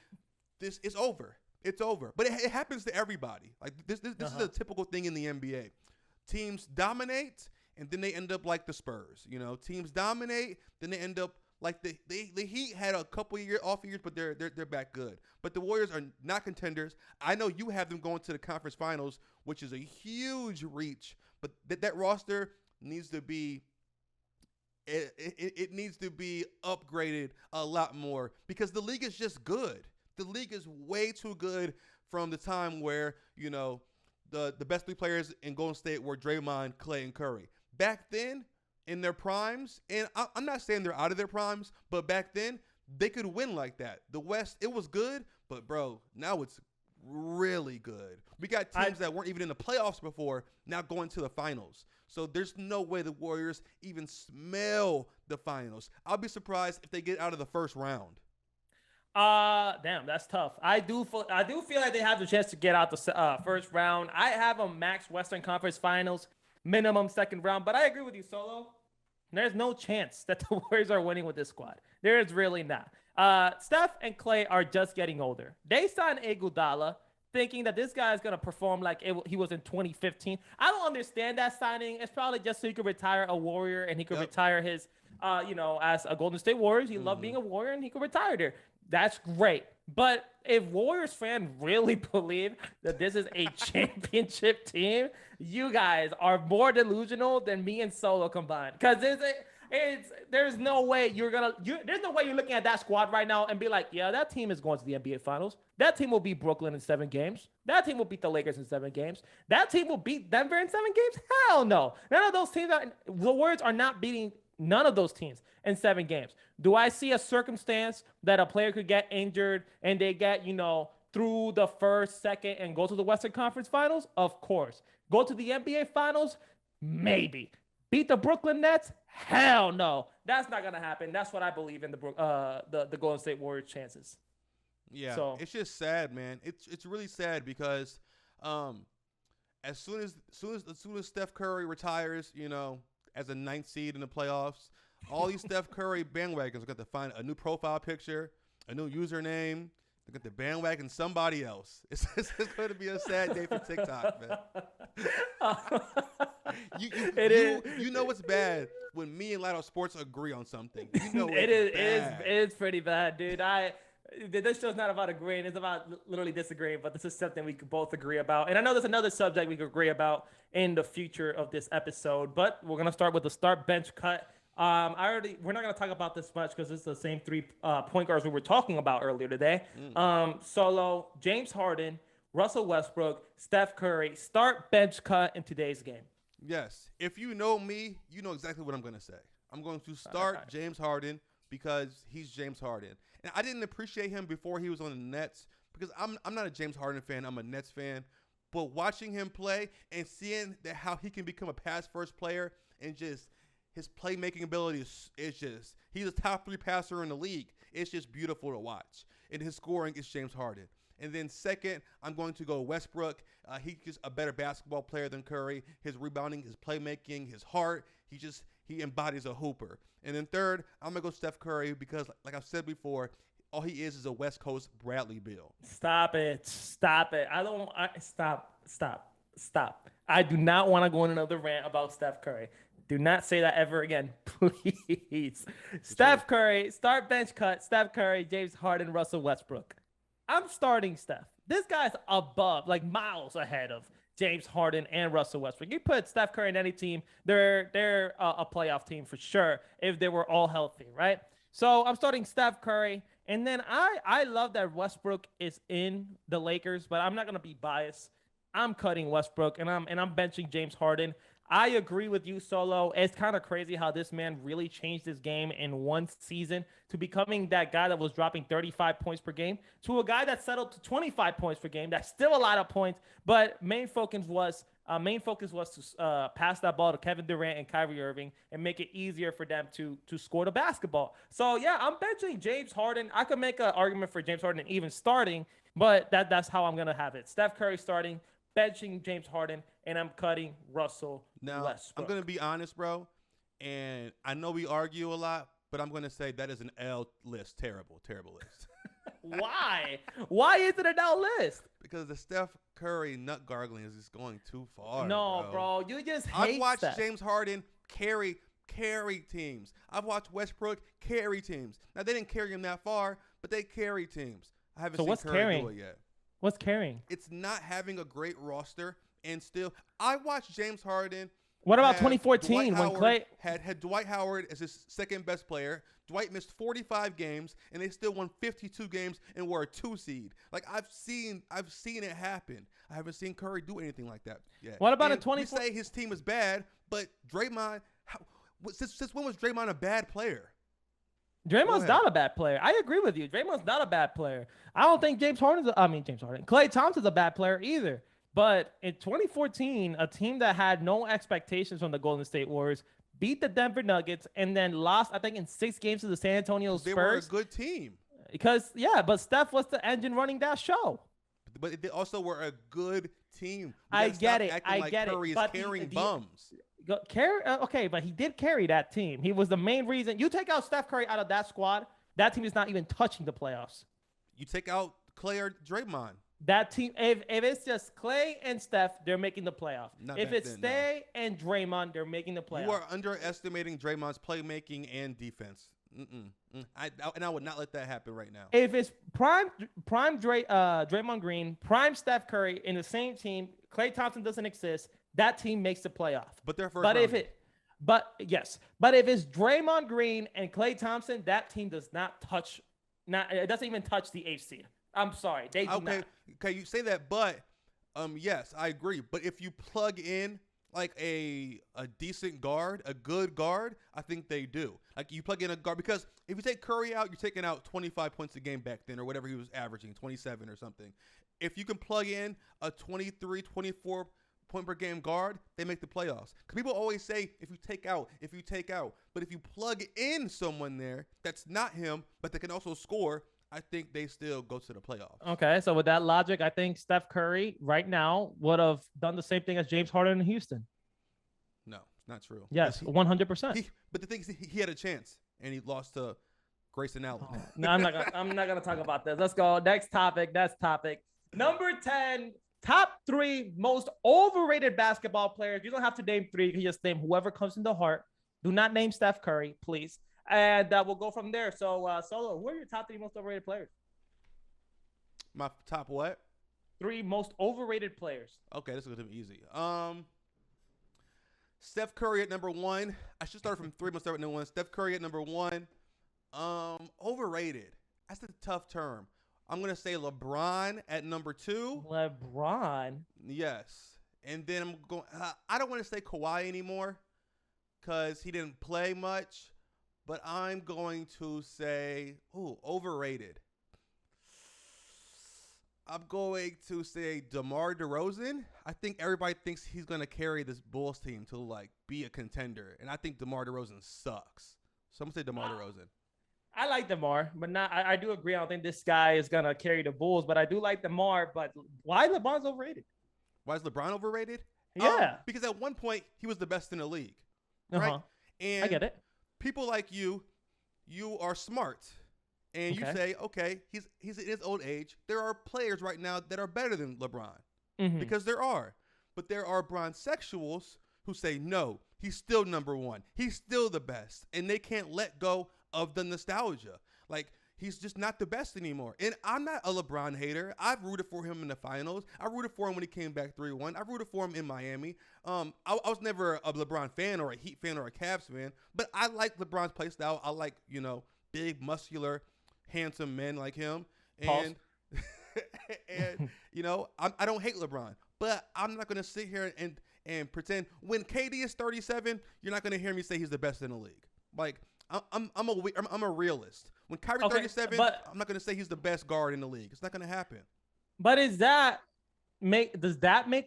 S2: this is over. It's over. But it happens to everybody. Like this is a typical thing in the NBA. Teams dominate, and then they end up like the Spurs. Teams dominate, then they end up like the Heat had a couple of off years, but they're back good. But the Warriors are not contenders. I know you have them going to the conference finals, which is a huge reach. But that roster needs to be it needs to be upgraded a lot more because the league is just good. The league is way too good from the time where, the best three players in Golden State were Draymond, Klay, and Curry. Back then, in their primes, and I'm not saying they're out of their primes, but back then, they could win like that. The West, it was good, but, bro, now it's really good. We got teams that weren't even in the playoffs before now going to the finals. So there's no way the Warriors even smell the finals. I'll be surprised if they get out of the first round.
S1: Damn, that's tough. I do feel like they have the chance to get out the first round. I have them max Western Conference Finals, minimum second round. But I agree with you, Solo. There's no chance that the Warriors are winning with this squad. There is really not. Steph and Klay are just getting older. They signed Iguodala thinking that this guy is going to perform like he was in 2015. I don't understand that signing. It's probably just so he could retire a Warrior and he could retire his, as a Golden State Warriors. He loved being a Warrior and he could retire there. That's great. But if Warriors fans really believe that this is a championship team, you guys are more delusional than me and Solo combined. Because there's no way you're looking at that squad right now and be like, yeah, that team is going to the NBA Finals. That team will beat Brooklyn in 7 games. That team will beat the Lakers in 7 games. That team will beat Denver in 7 games. Hell no. None of those teams the Warriors are not beating none of those teams in 7 games. Do I see a circumstance that a player could get injured and they get, through the first, second, and go to the Western Conference Finals? Of course. Go to the NBA Finals? Maybe. Beat the Brooklyn Nets? Hell no. That's not going to happen. That's what I believe in the Golden State Warriors' chances.
S2: Yeah, so it's just sad, man. It's really sad because as soon as Steph Curry retires, as a 9th seed in the playoffs, all these Steph Curry bandwagons are going to find a new profile picture, a new username. They're going to bandwagon somebody else. It's going to be a sad day for TikTok, man. You know what's bad when me and Lotto Sports agree on something.
S1: It is pretty bad, dude. This show's not about agreeing. It's about literally disagreeing, but this is something we could both agree about. And I know there's another subject we could agree about in the future of this episode, but we're going to start with the start bench cut. We're not going to talk about this much because it's the same 3 point guards we were talking about earlier today. Solo, James Harden, Russell Westbrook, Steph Curry, start bench cut in today's game.
S2: Yes. If you know me, you know exactly what I'm going to say. I'm going to start James Harden because he's James Harden. And I didn't appreciate him before he was on the Nets because I'm not a James Harden fan. I'm a Nets fan. But watching him play and seeing how he can become a pass-first player and just his playmaking ability is he's a top 3 passer in the league. It's just beautiful to watch. And his scoring is James Harden. And then second, I'm going to go Westbrook. He's just a better basketball player than Curry. His rebounding, his playmaking, his heart, he embodies a hooper. And then third, I'm going to go Steph Curry because, like I've said before, all he is a West Coast Bradley Beal.
S1: Stop it. Stop. I do not want to go on another rant about Steph Curry. Do not say that ever again, please. Steph Curry, start bench cut. Steph Curry, James Harden, Russell Westbrook. I'm starting Steph. This guy's above, like miles ahead of James Harden and Russell Westbrook. You put Steph Curry in any team, they're a playoff team for sure if they were all healthy, right? So I'm starting Steph Curry. And then I love that Westbrook is in the Lakers, but I'm not going to be biased. I'm cutting Westbrook and I'm benching James Harden. I agree with you, Solo. It's kind of crazy how this man really changed his game in one season to becoming that guy that was dropping 35 points per game to a guy that settled to 25 points per game. That's still a lot of points, but main focus was to pass that ball to Kevin Durant and Kyrie Irving and make it easier for them to score the basketball. So yeah, I'm benching James Harden. I could make an argument for James Harden even starting, but that's how I'm gonna have it. Steph Curry starting, benching James Harden, and I'm cutting Russell
S2: Now, I'm
S1: Westbrook.
S2: gonna be honest, bro, and I know we argue a lot, but I'm gonna say that is an L list. Terrible, terrible list.
S1: Why? Why is it a now list?
S2: Because the Steph Curry nut gargling is just going too far.
S1: No, bro, you just
S2: I've
S1: hate
S2: watched
S1: Steph.
S2: James Harden carry teams. I've watched Westbrook carry teams. Now they didn't carry him that far, but they carry teams. I haven't
S1: So
S2: seen
S1: what's
S2: Curry
S1: carrying?
S2: do it yet.
S1: What's carrying?
S2: It's not having a great roster, and still, I watched James Harden.
S1: What about
S2: have
S1: 2014 when Klay?
S2: had Dwight Howard as his second best player? Dwight missed 45 games, and they still won 52 games and were a 2 seed. Like I've seen it happen. I haven't seen Curry do anything like that yet.
S1: What about
S2: and
S1: in 20?
S2: We say his team is bad, but Draymond. Since when was Draymond a bad player?
S1: Draymond's not a bad player. I agree with you. Draymond's not a bad player. I don't think James Harden. Klay Thompson's a bad player either. But in 2014, a team that had no expectations from the Golden State Warriors beat the Denver Nuggets and then lost, I think, in 6 games to the San Antonio Spurs.
S2: They were a good team.
S1: But Steph was the engine running that show.
S2: But they also were a good team.
S1: I get it.
S2: Acting like Curry is carrying bums.
S1: Okay, but he did carry that team. He was the main reason. You take out Steph Curry out of that squad, that team is not even touching the playoffs.
S2: You take out Klay or Draymond.
S1: That team, if it's just Klay and Steph, they're making the playoffs. If it's Stay and Draymond, they're making the playoffs.
S2: You are underestimating Draymond's playmaking and defense. I would not let that happen right now.
S1: If it's prime Draymond Green, prime Steph Curry in the same team, Klay Thompson doesn't exist, that team makes the playoff.
S2: But they're first
S1: But
S2: round.
S1: but if it's Draymond Green and Klay Thompson, that team does not touch. It doesn't even touch the HC. I'm sorry, they do not.
S2: Okay, you say that, but yes, I agree. But if you plug in like a decent guard, a good guard, I think they do. Like you plug in a guard, because if you take Curry out, you're taking out 25 points a game back then, or whatever he was averaging, 27 or something. If you can plug in a 23, 24 point per game guard, they make the playoffs. Because people always say, if you take out. But if you plug in someone there that's not him, but they can also score, I think they still go to the playoffs.
S1: Okay, so with that logic, I think Steph Curry right now would have done the same thing as James Harden in Houston.
S2: No, it's not true.
S1: Yes, 100%.
S2: But the thing is, he had a chance, and he lost to Grayson Allen.
S1: Oh, no, I'm not gonna talk about this. Let's go. Next topic. Number 10, top 3 most overrated basketball players. You don't have to name 3. You can just name whoever comes in the heart. Do not name Steph Curry, please. And we'll go from there. So, Solo, who are your top 3 most overrated players?
S2: My top what?
S1: 3 most overrated players.
S2: Okay, this is gonna be easy. Steph Curry at number 1. I should start from 3. Must start at number 1. Steph Curry at number 1. Overrated. That's a tough term. I'm gonna say LeBron at number 2.
S1: LeBron.
S2: Yes, and then I'm going. I don't want to say Kawhi anymore because he didn't play much, but I'm going to say overrated. I'm going to say DeMar DeRozan. I think everybody thinks he's gonna carry this Bulls team to like be a contender, and I think DeMar DeRozan sucks. So I'm gonna say DeMar DeRozan.
S1: I like DeMar, but not. I do agree. I don't think this guy is gonna carry the Bulls, but I do like DeMar. But why LeBron's overrated?
S2: Why is LeBron overrated?
S1: Yeah,
S2: because at one point he was the best in the league, right? And
S1: I get it.
S2: People like you are smart, and you say, okay, he's at his old age. There are players right now that are better than LeBron, because there are. But there are bronzexuals who say, no, he's still number 1. He's still the best, and they can't let go of the nostalgia. Like, he's just not the best anymore. And I'm not a LeBron hater. I've rooted for him in the finals. I rooted for him when he came back 3-1. I rooted for him in Miami. I was never a LeBron fan or a Heat fan or a Cavs fan, but I like LeBron's play style. I like, big, muscular, handsome men like him. And, and I don't hate LeBron, but I'm not gonna sit here and pretend when KD is 37, you're not gonna hear me say he's the best in the league. Like I'm a realist. When Kyrie 37, I'm not gonna say he's the best guard in the league. It's not gonna happen.
S1: But does that make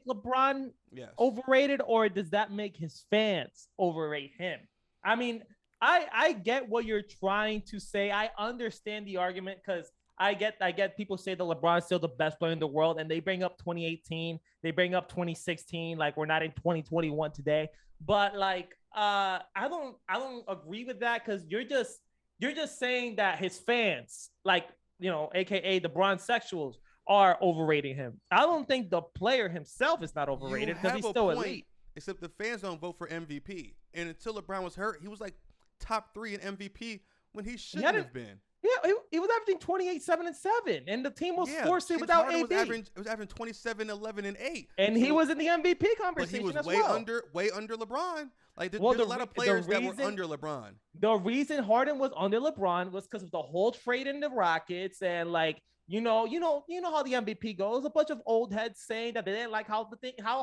S1: LeBron overrated, or does that make his fans overrate him? I mean, I get what you're trying to say. I understand the argument because I get people say that LeBron's still the best player in the world, and they bring up 2018, they bring up 2016, like we're not in 2021 today. But like, I don't agree with that because you're just saying that his fans, like, you know, aka the Bronsexuals, are overrating him. I don't think the player himself is not overrated because he's still elite.
S2: Except the fans don't vote for MVP, and until LeBron was hurt, he was like top 3 in MVP when he shouldn't have been.
S1: Yeah, he was averaging 28, 7, and 7, and the team was forced without AD.
S2: It was averaging 27, 11, and 8,
S1: and he was in the MVP conversation.
S2: But he was way under LeBron. Like there's a lot of players that were under LeBron.
S1: The reason Harden was under LeBron was because of the whole trade in the Rockets, and like you know how the MVP goes. A bunch of old heads saying that they didn't like how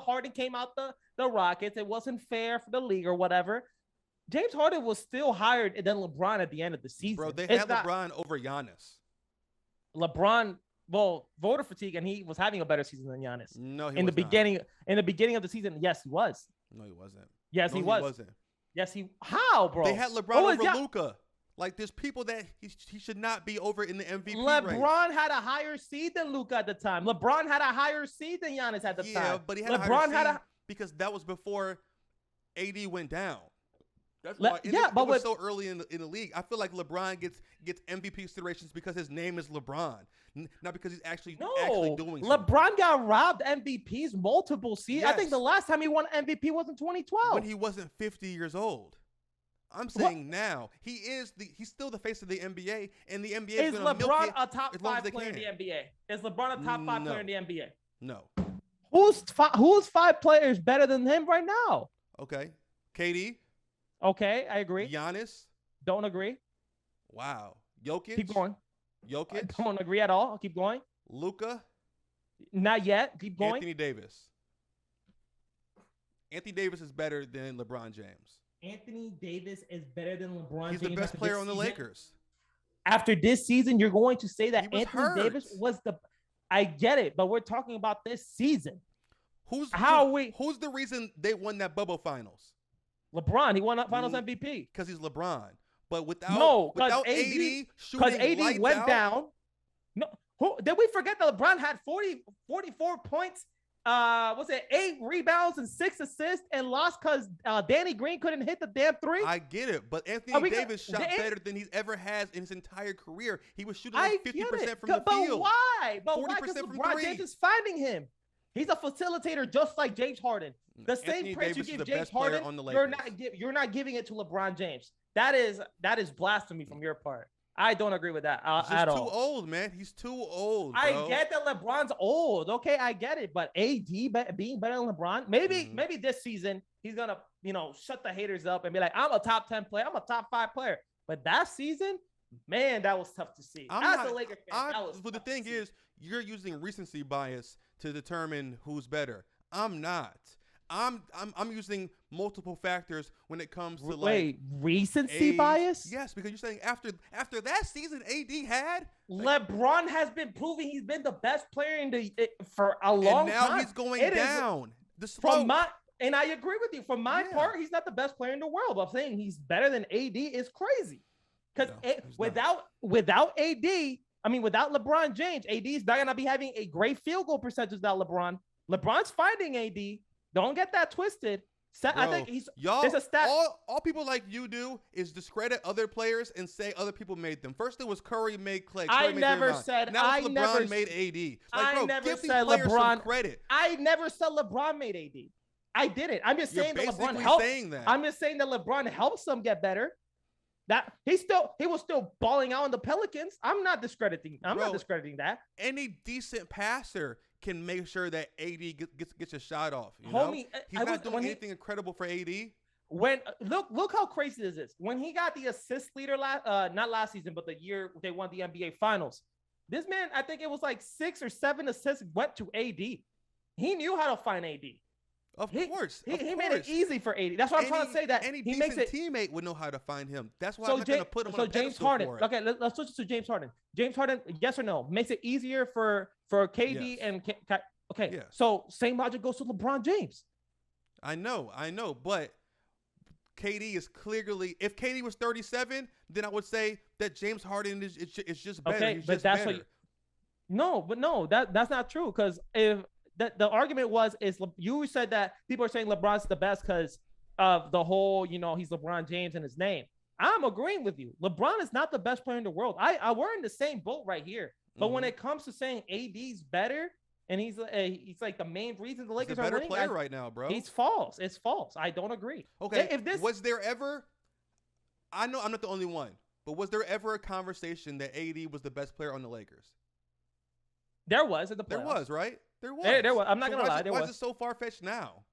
S1: Harden came out the Rockets. It wasn't fair for the league or whatever. James Harden was still higher than LeBron at the end of the season.
S2: Bro, they had LeBron over Giannis.
S1: LeBron, voter fatigue, and he was having a better season than Giannis.
S2: No,
S1: in the beginning of the season, yes, he was.
S2: No, he wasn't.
S1: Yes, he was.
S2: He wasn't.
S1: Yes, How, bro?
S2: They had LeBron over Luka. Like, there's people that he should not be over in the MVP
S1: LeBron
S2: race.
S1: had a higher seed than Luka at the time. LeBron had a higher seed than Giannis at the time.
S2: Yeah, but he had a higher seed because that was before AD went down. That's why it was so early in the league. I feel like LeBron gets MVP considerations because his name is LeBron, not because he's actually doing something.
S1: LeBron got robbed MVPs multiple seasons.
S2: Yes.
S1: I think the last time he won MVP was in 2012
S2: when he wasn't 50 years old. I'm saying now he's still the face of the NBA, and the NBA is
S1: LeBron a top 5 player in the NBA? Is LeBron a top 5 player in the NBA?
S2: No.
S1: Who's 5 players better than him right now?
S2: Okay, KD.
S1: Okay, I agree.
S2: Giannis.
S1: Don't agree.
S2: Wow. Jokic.
S1: Keep going.
S2: Jokic.
S1: I don't agree at all. I'll keep going.
S2: Luka.
S1: Not yet. Keep going.
S2: Anthony Davis. Anthony Davis is better than LeBron James.
S1: Anthony Davis is better than LeBron James.
S2: He's the best player on the Lakers.
S1: After this season, you're going to say that Anthony Davis was the... I get it, but we're talking about this season.
S2: Who's the reason they won that bubble finals?
S1: LeBron. He won Finals MVP
S2: because he's LeBron. But without AD shooting, because
S1: AD went down. No, did we forget that LeBron had 44 points? Was it 8 rebounds and 6 assists and lost because Danny Green couldn't hit the damn 3?
S2: I get it, but Anthony Davis shot better than he's ever has in his entire career. He was shooting like 50% from the field.
S1: But why?
S2: 40%
S1: Because
S2: from
S1: LeBron
S2: 3.
S1: James is finding him. He's a facilitator just like James Harden. The same praise you give James Harden, you're not giving it to LeBron James. That is blasphemy from your part. I don't agree with that at all.
S2: He's too old, man. He's too old, bro.
S1: I get that LeBron's old. Okay, I get it. But AD being better than LeBron, maybe this season he's gonna shut the haters up and be like, I'm a top 10 player. I'm a top 5 player. But that season, man, that was tough to see. As a Lakers fan,
S2: but the thing is, you're using recency bias to determine who's better. I'm not. I'm using multiple factors when it comes to
S1: recency bias.
S2: Yes, because you're saying after that season AD had,
S1: LeBron has been proving he's been the best player for a long time.
S2: And now he's going down.
S1: And I agree with you. For my part, he's not the best player in the world. But I'm saying he's better than AD is crazy. Because without LeBron James, AD is not gonna be having a great field goal percentage without LeBron. LeBron's finding AD. Don't get that twisted. I think there's a stat.
S2: All people like you do is discredit other players and say other people made them. First it was Curry made Klay.
S1: I never said.
S2: Now it's LeBron made AD. Like, bro, give these players some credit.
S1: I never said LeBron made AD. I didn't. I'm just saying that LeBron helped. I'm just saying that LeBron helps them get better. That he was still balling out on the Pelicans. I'm not discrediting that.
S2: Any decent passer can make sure that AD gets a shot off.
S1: Homie,
S2: he's not doing anything incredible for AD.
S1: When look how crazy this is. When he got the assist leader not last season, but the year they won the NBA Finals, this man, I think it was like 6 or 7 assists went to AD. he knew how to find AD.
S2: Of course.
S1: He made it easy for AD. That's what I'm trying to say. That
S2: any
S1: he
S2: decent
S1: makes it.
S2: teammate would know how to find him. That's why
S1: So
S2: I'm not going to put him on a
S1: James
S2: pedestal
S1: Harden.
S2: for it.
S1: Okay, let's switch to James Harden. James Harden, yes or no? Makes it easier for KD
S2: Yes.
S1: and okay.
S2: Yes.
S1: So same logic goes to LeBron James.
S2: I know, but KD is clearly. If KD was 37, then I would say that James Harden is just better.
S1: Okay,
S2: He's
S1: but
S2: just
S1: that's
S2: better.
S1: no, that's not true. Because if the argument is you said that people are saying LeBron's the best because of the whole, he's LeBron James in his name. I'm agreeing with you. LeBron is not the best player in the world. We're in the same boat right here. But when it comes to saying AD's better and he's like the main reason the Lakers
S2: are winning,
S1: better player
S2: right now, bro.
S1: He's false. It's false. I don't agree.
S2: Okay. Was there ever? I know I'm not the only one, but was there ever a conversation that AD was the best player on the Lakers?
S1: There was in the playoffs.
S2: There was, right? There was.
S1: There was. I'm not gonna lie.
S2: Why is it so far fetched now?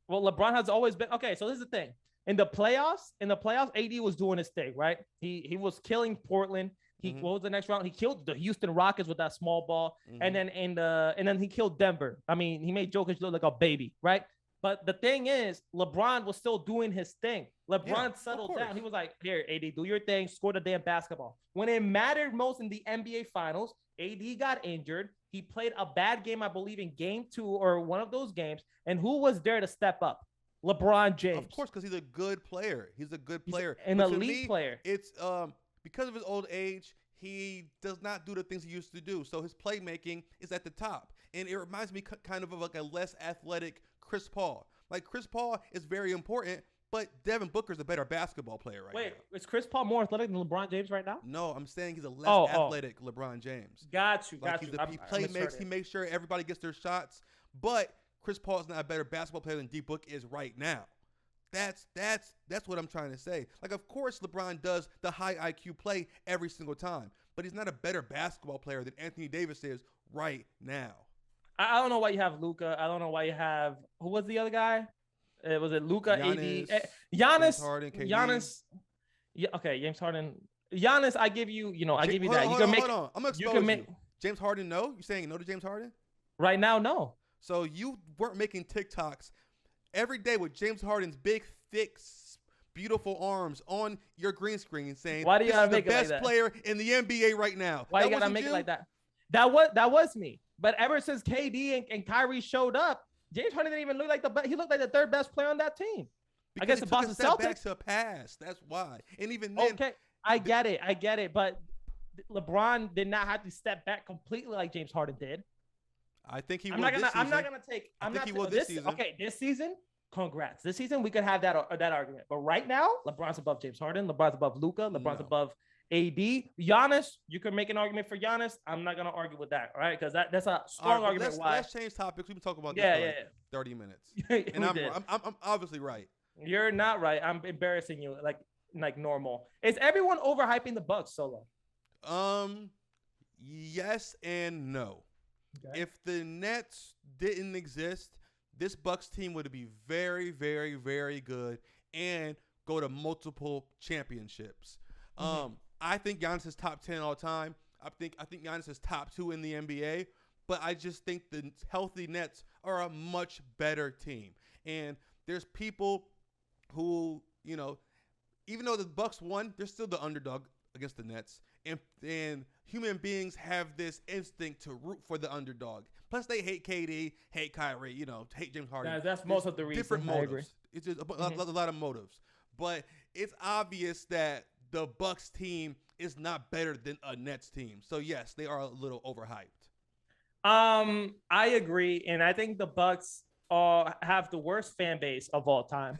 S1: Well, LeBron has always been okay. So this is the thing. In the playoffs, AD was doing his thing, right? He was killing Portland. What was the next round? He killed the Houston Rockets with that small ball, and then he killed Denver. I mean, he made Jokic look like a baby, right? But the thing is, LeBron was still doing his thing. LeBron settled down. He was like, "Here, AD, do your thing. Score the damn basketball." When it mattered most in the NBA Finals, AD got injured. He played a bad game, I believe, in Game 2 or one of those games. And who was there to step up? LeBron James.
S2: Of course, because he's a good player. He's a good player.
S1: An elite player.
S2: It's because of his old age, he does not do the things he used to do. So his playmaking is at the top. And it reminds me kind of like a less athletic Chris Paul. Like, Chris Paul is very important, but Devin Booker's a better basketball player right now.
S1: Wait, is Chris Paul more athletic than LeBron James right now?
S2: No, I'm saying he's a less athletic LeBron James.
S1: Got you.
S2: He makes sure everybody gets their shots, but Chris Paul is not a better basketball player than D Book is right now. That's what I'm trying to say. Like, of course, LeBron does the high IQ play every single time, but he's not a better basketball player than Anthony Davis is right now.
S1: I don't know why you have Luka. I don't know why you have who was the other guy? Was it Luka?
S2: Giannis,
S1: AD, Giannis,
S2: James Harden, KD.
S1: Giannis. Yeah, okay, James Harden. Giannis, I give you. I give you
S2: hold
S1: that.
S2: On,
S1: you can make.
S2: Hold on. I'm gonna expose you. James Harden, no. You saying no to James Harden?
S1: Right now, no.
S2: So you weren't making TikToks every day with James Harden's big, thick, beautiful arms on your green screen saying,
S1: "Why do you gotta make
S2: the best player in the NBA right now?"
S1: Why you gotta make it like that? That was me. But ever since KD and Kyrie showed up, James Harden didn't even look like the best. He looked like the third best player on that team.
S2: Because
S1: I guess the Boston Celtics
S2: back to pass. That's why. And even then,
S1: okay, I get it. But LeBron did not have to step back completely like James Harden did.
S2: I think he will.
S1: I'm not gonna take.
S2: I think he will this season.
S1: Okay, this season. Congrats. This season we could have that argument. But right now, LeBron's above James Harden. LeBron's above Luka. LeBron's above AD. Giannis, you can make an argument for Giannis. I'm not gonna argue with that, all right? Because that's a strong argument.
S2: Let's change topics. We've been talking about this for 30 minutes. And I'm obviously right.
S1: You're not right. I'm embarrassing you like normal. Is everyone overhyping the Bucks, Solo?
S2: Yes and no.
S1: Okay.
S2: If the Nets didn't exist, this Bucks team would be very, very, very good and go to multiple championships. I think Giannis is top 10 all time. I think Giannis is top 2 in the NBA, but I just think the healthy Nets are a much better team. And there's people who, even though the Bucks won, they're still the underdog against the Nets. And human beings have this instinct to root for the underdog. Plus, they hate KD, hate Kyrie, hate James Harden.
S1: That's most of the reason.
S2: Different motives. It's just a lot of motives. But it's obvious that the Bucks team is not better than a Nets team. So, yes, they are a little overhyped.
S1: I agree. And I think the Bucks have the worst fan base of all time.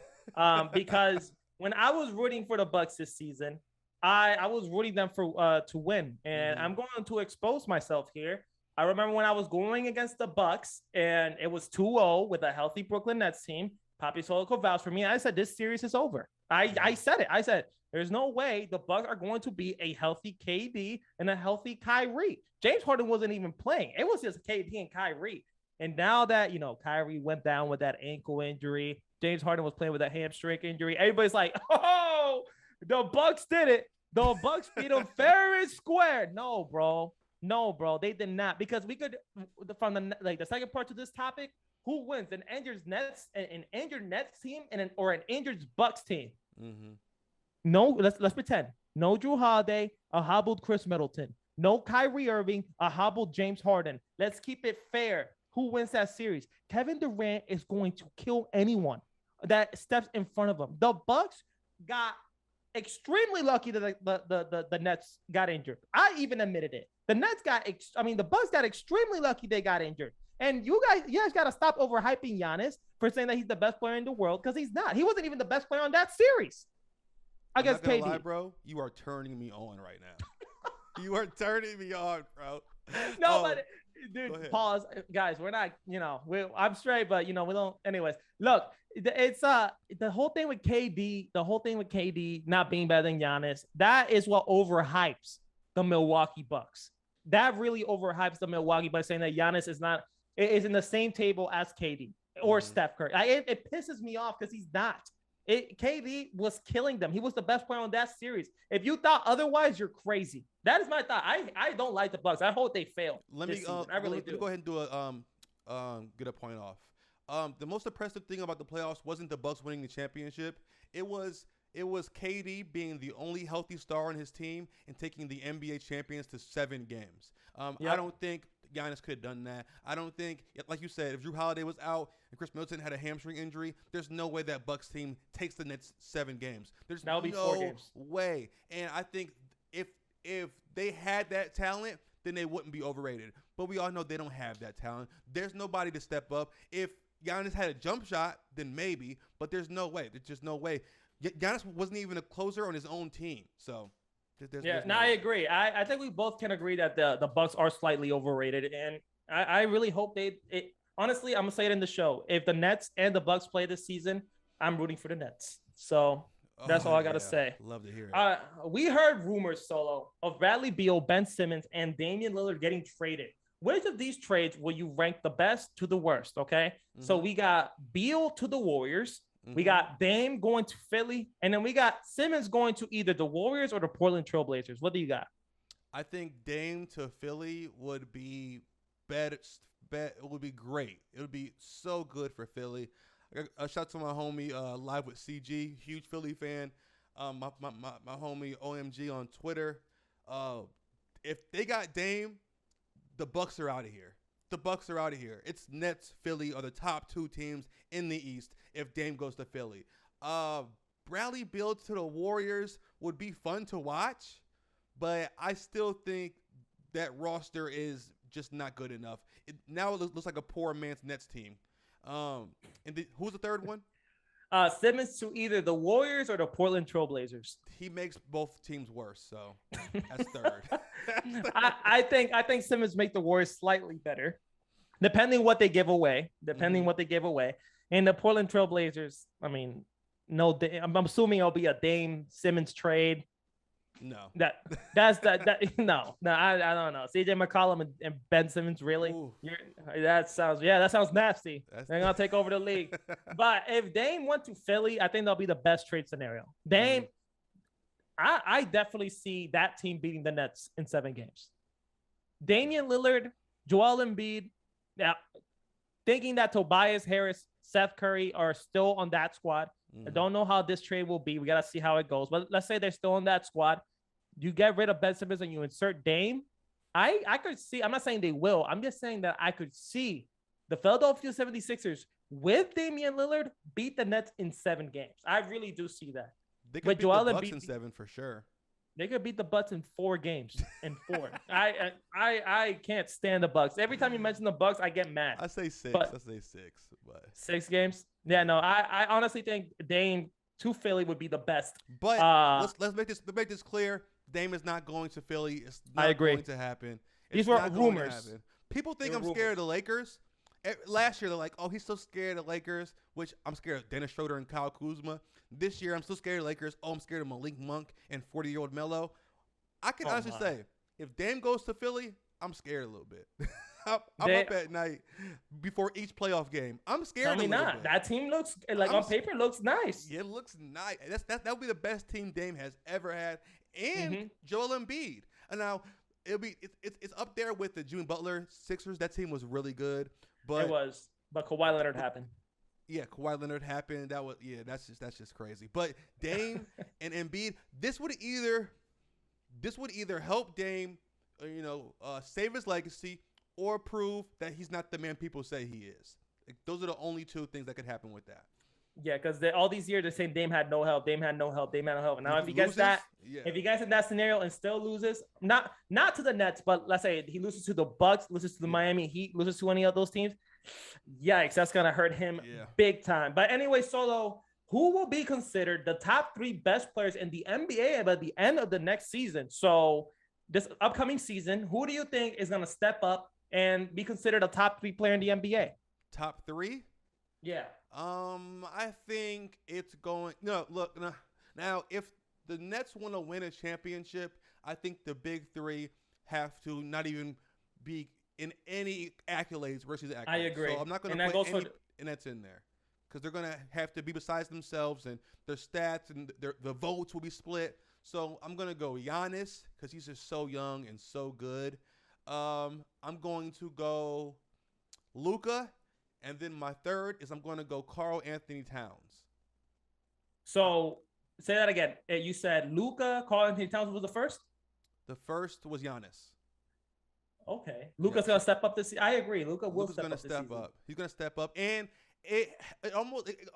S1: Because when I was rooting for the Bucks this season, I was rooting them to win. And I'm going to expose myself here. I remember when I was going against the Bucks and it was 2-0 with a healthy Brooklyn Nets team. Papi Solo could vouch for me. I said, this series is over. I said it. I said, there's no way the Bucks are going to be a healthy KD and a healthy Kyrie. James Harden wasn't even playing. It was just KD and Kyrie. And now that, Kyrie went down with that ankle injury, James Harden was playing with a hamstring injury. Everybody's like, oh, the Bucks did it. The Bucks beat them fair and square. No, bro. No, bro, they did not, because we could, from the second part to this topic, who wins, an injured Nets team or an injured Bucks team?
S2: Mm-hmm.
S1: No, let's pretend no Drew Holiday, a hobbled Chris Middleton, no Kyrie Irving, a hobbled James Harden. Let's keep it fair. Who wins that series? Kevin Durant is going to kill anyone that steps in front of him. The Bucks got extremely lucky that the Nets got injured. I even admitted it. The Bucks got extremely lucky they got injured. And you guys got to stop overhyping Giannis for saying that he's the best player in the world, because he's not. He wasn't even the best player on that series. I guess KD.
S2: Lie, bro, you are turning me on right now. You are turning me on, bro.
S1: No, but dude, pause, guys. We're not, I'm straight, but we don't. Anyways, look, it's the whole thing with KD not being better than Giannis. That is what overhypes the Milwaukee Bucks. That really overhypes the Milwaukee Bucks, saying that Giannis is in the same table as KD or Steph Curry. It pisses me off because he's not. KD was killing them. He was the best player on that series. If you thought otherwise, you're crazy. That is my thought. I don't like the Bucks. I hope they fail.
S2: Let me go ahead and do get a point off. The most impressive thing about the playoffs wasn't the Bucks winning the championship. It was KD being the only healthy star on his team and taking the NBA champions to 7 games. I don't think Giannis could have done that. I don't think, like you said, if Drew Holiday was out and Chris Middleton had a hamstring injury, there's no way that Bucks team takes the Nets 7 games. There's no 4 games. Way. And I think if they had that talent, then they wouldn't be overrated. But we all know they don't have that talent. There's nobody to step up. If Giannis had a jump shot, then maybe. But there's no way. There's just no way. Giannis wasn't even a closer on his own team. So
S1: I agree. I think we both can agree that the Bucks are slightly overrated, and I really hope honestly, I'm gonna say it in the show. If the Nets and the Bucks play this season, I'm rooting for the Nets. So that's all I gotta say.
S2: Love to hear it.
S1: We heard rumors, Solo, of Bradley Beal, Ben Simmons, and Damian Lillard getting traded. Which of these trades will you rank the best to the worst? Okay, so we got Beal to the Warriors. We got Dame going to Philly, and then we got Simmons going to either the Warriors or the Portland Trailblazers. What do you got?
S2: I think Dame to Philly would be better. It would be great. It would be so good for Philly. A shout out to my homie Live with CG, huge Philly fan. My homie OMG on Twitter. If they got Dame, the Bucks are out of here. The Bucks are out of here. It's Nets, Philly are the top 2 teams in the East if Dame goes to Philly. Bradley Beal to the Warriors would be fun to watch, but I still think that roster is just not good enough. Now it looks like a poor man's Nets team. Who's the third one?
S1: Simmons to either the Warriors or the Portland Trailblazers.
S2: He makes both teams worse, so that's third.
S1: I think Simmons make the Warriors slightly better, depending what they give away. And the Portland Trailblazers, I mean, no, I'm assuming it'll be a Dame Simmons trade.
S2: No,
S1: no, I don't know. CJ McCollum and Ben Simmons, really? That sounds nasty. They're gonna take over the league. But if Dame went to Philly, I think that'll be the best trade scenario. Dame, I definitely see that team beating the Nets in 7 games. Damian Lillard, Joel Embiid, thinking that Tobias Harris, Steph Curry are still on that squad. I don't know how this trade will be. We got to see how it goes. But let's say they're still on that squad. You get rid of Ben Simmons and you insert Dame. I could see, I'm not saying they will. I'm just saying that I could see the Philadelphia 76ers with Damian Lillard beat the Nets in 7 games. I really do see that.
S2: They could beat the Bucks in 7 for sure.
S1: They could beat the Bucks in 4 games. I can't stand the Bucks. Every time you mention the Bucks, I get mad.
S2: I say 6.
S1: But 6 games? Yeah, no. I honestly think Dame to Philly would be the best.
S2: But let's make this clear. Dame is not going to Philly. It's not going to happen.
S1: These were rumors.
S2: People think I'm scared of the Lakers. Last year, they're like, oh, he's so scared of the Lakers, which I'm scared of Dennis Schroeder and Kyle Kuzma. This year, I'm still scared of the Lakers. Oh, I'm scared of Malik Monk and 40-year-old Melo. I can honestly say, if Dame goes to Philly, I'm scared a little bit. I'm up at night before each playoff game. I'm scared.
S1: Tell me not. That team looks on paper looks nice.
S2: Yeah, it looks nice. That would be the best team Dame has ever had, and Joel Embiid. And now It's up there with the Jimmy Butler Sixers. That team was really good,
S1: It
S2: but
S1: was, but Kawhi Leonard happened.
S2: yeah, Kawhi Leonard happened. That's just crazy. But Dame and Embiid, this would either help Dame, save his legacy, or prove that he's not the man people say he is. Like, those are the only two things that could happen with that.
S1: Yeah, because all these years, the same Dame had no help. Dame had no help. Dame had no help. And now, if he gets that, if he gets in that scenario and still loses, not to the Nets, but let's say he loses to the Bucks, loses to the Miami Heat, loses to any of those teams, yikes, that's gonna hurt him big time. But anyway, Solo, who will be considered the top 3 best players in the NBA by the end of the next season? So this upcoming season, who do you think is gonna step up and be considered a top 3 player in the NBA?
S2: Top 3?
S1: Yeah.
S2: I think it's going. No, look now. If the Nets want to win a championship, I think the big 3 have to not even be in any accolades versus accolades. I
S1: agree.
S2: So I'm not going to put any Nets in there because they're going to have to be besides themselves, and their stats and the votes will be split. So I'm going to go Giannis because he's just so young and so good. I'm going to go Luka. And then my third is I'm going to go Karl Anthony Towns.
S1: So say that again. You said Luka, Karl Anthony Towns was the first?
S2: The first was Giannis.
S1: Okay. Luka's going to step up this season. I agree. Luka's going to
S2: step up. He's going to step up. And it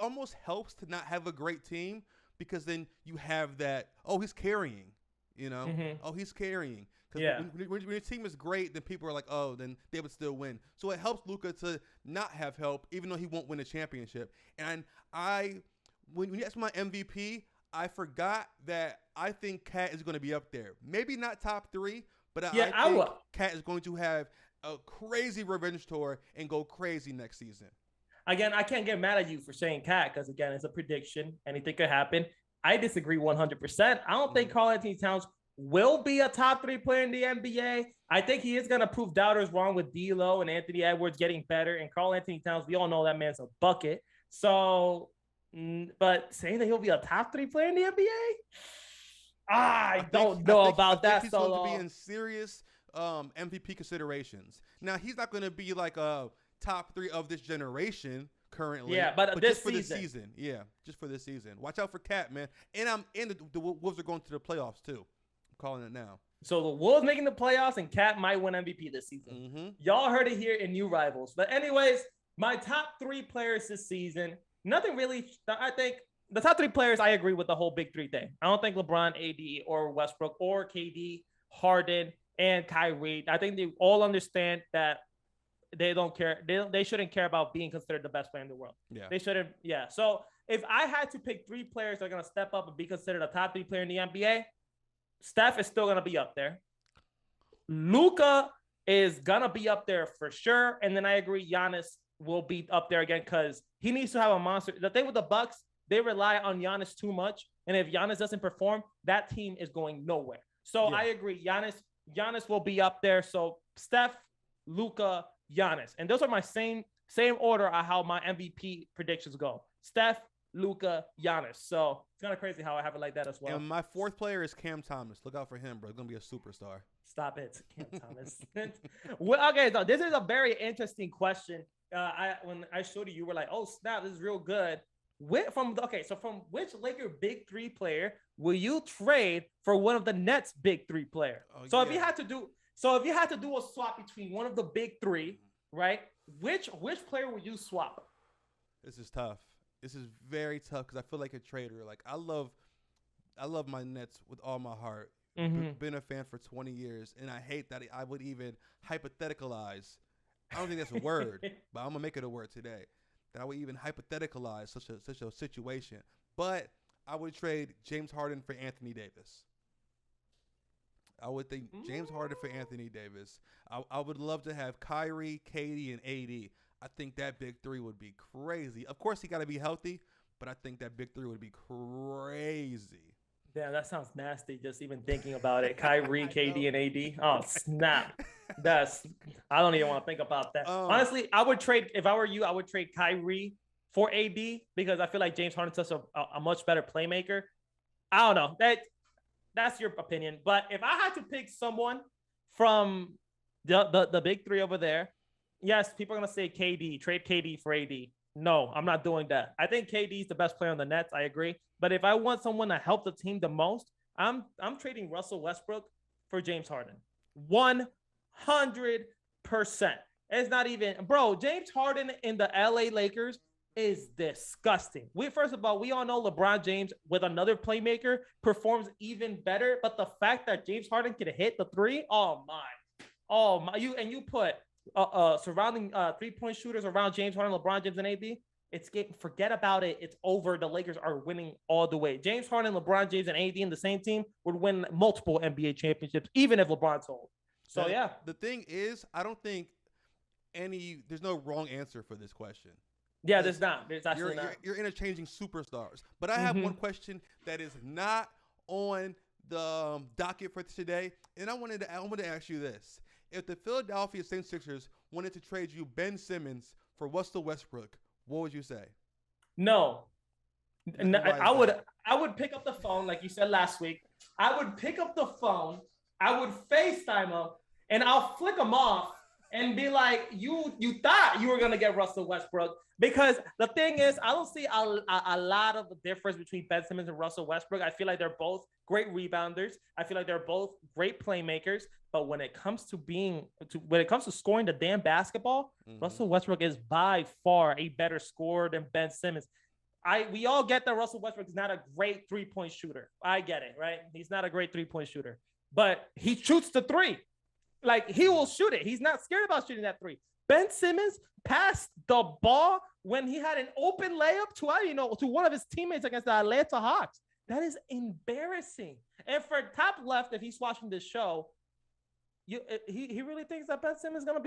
S2: almost helps to not have a great team because then you have that, he's carrying, he's carrying. Because when your team is great, then people are like, then they would still win. So it helps Luka to not have help, even though he won't win a championship. And when you asked my MVP, I forgot that I think Cat is going to be up there. Maybe not top 3, but I think Cat is going to have a crazy revenge tour and go crazy next season.
S1: Again, I can't get mad at you for saying Cat because, again, it's a prediction. Anything could happen. I disagree 100%. I don't think Karl Anthony Towns will be a top 3 player in the NBA. I think he is going to prove doubters wrong with D'Lo and Anthony Edwards getting better. And Karl Anthony Towns, we all know that man's a bucket. So, but saying that he'll be a top 3 player in the NBA? I don't know about that.
S2: He's going to be in serious MVP considerations. Now, he's not going to be like a top 3 of this generation currently.
S1: Yeah, but
S2: just for this season. Yeah, just for this season. Watch out for Cat, man. And the Wolves are going to the playoffs too. Calling it now.
S1: So the Wolves making the playoffs and Cat might win MVP this season.
S2: Mm-hmm.
S1: Y'all heard it here in New Rivals. But anyways, my top 3 players this season, nothing really. I think the top 3 players, I agree with the whole big 3 thing. I don't think LeBron, AD, or Westbrook, or KD, Harden, and Kyrie. I think they all understand that they don't care. They shouldn't care about being considered the best player in the world.
S2: Yeah.
S1: They shouldn't. Yeah. So if I had to pick 3 players that are going to step up and be considered a top 3 player in the NBA, Steph is still going to be up there. Luka is going to be up there for sure. And then I agree Giannis will be up there again because he needs to have a monster. The thing with the Bucks, they rely on Giannis too much. And if Giannis doesn't perform, that team is going nowhere. So I agree. Giannis will be up there. So Steph, Luka, Giannis. And those are my same order of how my MVP predictions go. Steph, Luka, Giannis. So it's kind of crazy how I have it like that as well.
S2: And my 4th player is Cam Thomas. Look out for him, bro. He's going to be a superstar.
S1: Stop it, Cam Thomas. Well, okay, so this is a very interesting question. When I showed you were like, oh, snap, this is real good. From which Laker big 3 player will you trade for one of the Nets big 3 player? If you had to do a swap between one of the big 3, right? Which player would you swap?
S2: This is tough. This is very tough because I feel like a traitor. Like I love my Nets with all my heart. Been a fan for 20 years, and I hate that I would even hypotheticalize. I don't think that's a word, but I'm gonna make it a word today. That I would even hypotheticalize such a situation. But I would trade James Harden for Anthony Davis. I would think James Harden for Anthony Davis. I would love to have Kyrie, KD, and AD. I think that big 3 would be crazy. Of course, he got to be healthy, but I think that big 3 would be crazy.
S1: Damn, that sounds nasty just even thinking about it. Kyrie, KD, and AD. Oh, snap. I don't even want to think about that. Honestly, if I were you, I would trade Kyrie for AD because I feel like James Harden's such a much better playmaker. I don't know. That's your opinion. But if I had to pick someone from the big three over there. Yes, people are gonna say KD, trade KD for AD. No, I'm not doing that. I think KD is the best player on the Nets. I agree. But if I want someone to help the team the most, I'm trading Russell Westbrook for James Harden. 100%. It's not even, bro. James Harden in the LA Lakers is disgusting. First of all, we all know LeBron James with another playmaker performs even better. But the fact that James Harden can hit the three, oh my, you put surrounding 3-point shooters around James Harden, LeBron James, and AD. Forget about it. It's over. The Lakers are winning all the way. James Harden, LeBron James, and AD in the same team would win multiple NBA championships, even if LeBron's old. So yeah.
S2: The thing is, I don't think there's no wrong answer for this question.
S1: Yeah, there's not. There's actually not.
S2: You're interchanging superstars. But I have one question that is not on the docket for today, and I wanted to ask you this: if the Philadelphia 76ers wanted to trade you Ben Simmons for Russell Westbrook, what would you say?
S1: No. I would pick up the phone like you said last week. I would pick up the phone. I would FaceTime him, and I'll flick him off and be like, you thought you were going to get Russell Westbrook. Because the thing is, I don't see a lot of the difference between Ben Simmons and Russell Westbrook. I feel like they're both great rebounders. I feel like they're both great playmakers. But when it comes to scoring the damn basketball, Russell Westbrook is by far a better scorer than Ben Simmons. We all get that Russell Westbrook is not a great 3-point shooter. I get it, right? He's not a great 3-point shooter. But he shoots the three. Like, he will shoot it. He's not scared about shooting that three. Ben Simmons passed the ball when he had an open layup to one of his teammates against the Atlanta Hawks. That is embarrassing. And for top left, if he's watching this show, he really thinks that Ben Simmons is going to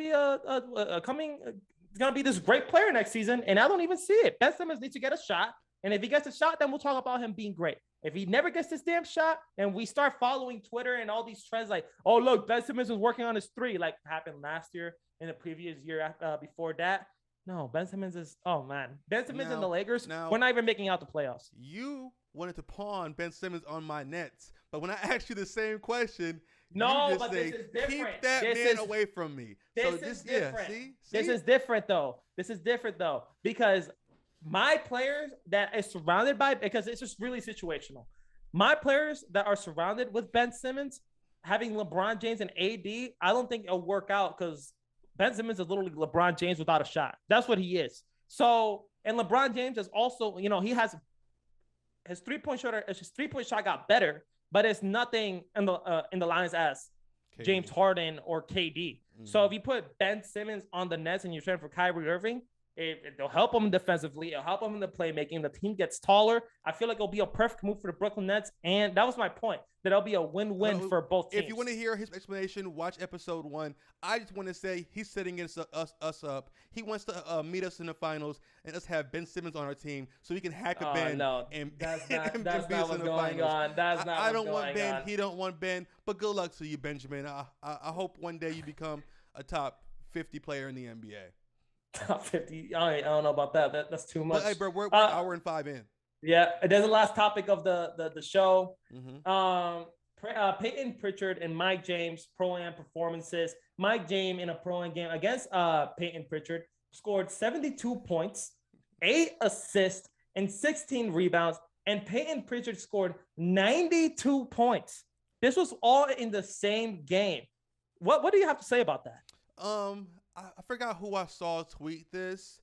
S1: be this great player next season, and I don't even see it. Ben Simmons needs to get a shot, and if he gets a shot, then we'll talk about him being great. If he never gets this damn shot, and we start following Twitter and all these trends like, oh, look, Ben Simmons was working on his three, like happened last year and the previous year before that. No, Ben Simmons is, oh, man. Ben Simmons and the Lakers, we're not even making out the playoffs.
S2: You wanted to pawn Ben Simmons on my Nets, but when I asked you the same question,
S1: no, but this is different.
S2: Keep that man away from me.
S1: This is different. See? This is different, though. Because my players that is surrounded by, because it's just really situational. My players that are surrounded with Ben Simmons, having LeBron James and AD, I don't think it'll work out because Ben Simmons is literally LeBron James without a shot. That's what he is. So, and LeBron James is also, he has his 3-point shot got better, but it's nothing in the lines as KD. James Harden or KD. So if you put Ben Simmons on the Nets and you're trying for Kyrie Irving, it'll help them defensively. It'll help them in the playmaking. The team gets taller. I feel like it'll be a perfect move for the Brooklyn Nets. And that was my point, that it'll be a win-win for both teams.
S2: If you want to hear his explanation, watch episode 1. I just want to say he's setting us up. He wants to meet us in the finals and us have Ben Simmons on our team so we can hack a Ben.
S1: No, that's not what's going on. That's not
S2: I don't want Ben. He don't want Ben. But good luck to you, Benjamin. I hope one day you become a top 50 player in the NBA.
S1: Top 50. I don't know about that. That's too much.
S2: But, hey, bro, we're an hour and 5 in.
S1: Yeah, there's the last topic of the show. Peyton Pritchard and Mike James pro-am performances. Mike James in a pro-am game against Peyton Pritchard scored 72 points, 8 assists, and 16 rebounds. And Peyton Pritchard scored 92 points. This was all in the same game. What do you have to say about that?
S2: I forgot who I saw tweet this,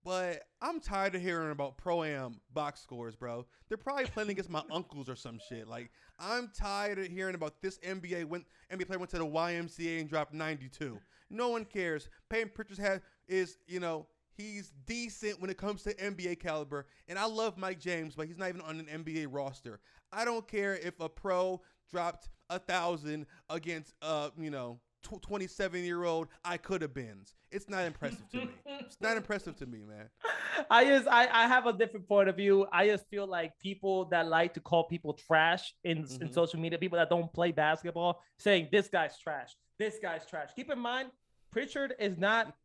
S2: but I'm tired of hearing about pro-am box scores, bro. They're probably playing against my uncles or some shit. Like, I'm tired of hearing about this NBA player went to the YMCA and dropped 92. No one cares. Peyton Pritchard he's decent when it comes to NBA caliber, and I love Mike James, but he's not even on an NBA roster. I don't care if a pro dropped 1,000 against 27-year-old I could have been. It's not impressive to me. It's not impressive to me, man.
S1: I have a different point of view. I just feel like people that like to call people trash in social media, people that don't play basketball, saying this guy's trash. This guy's trash. Keep in mind, Pritchard is not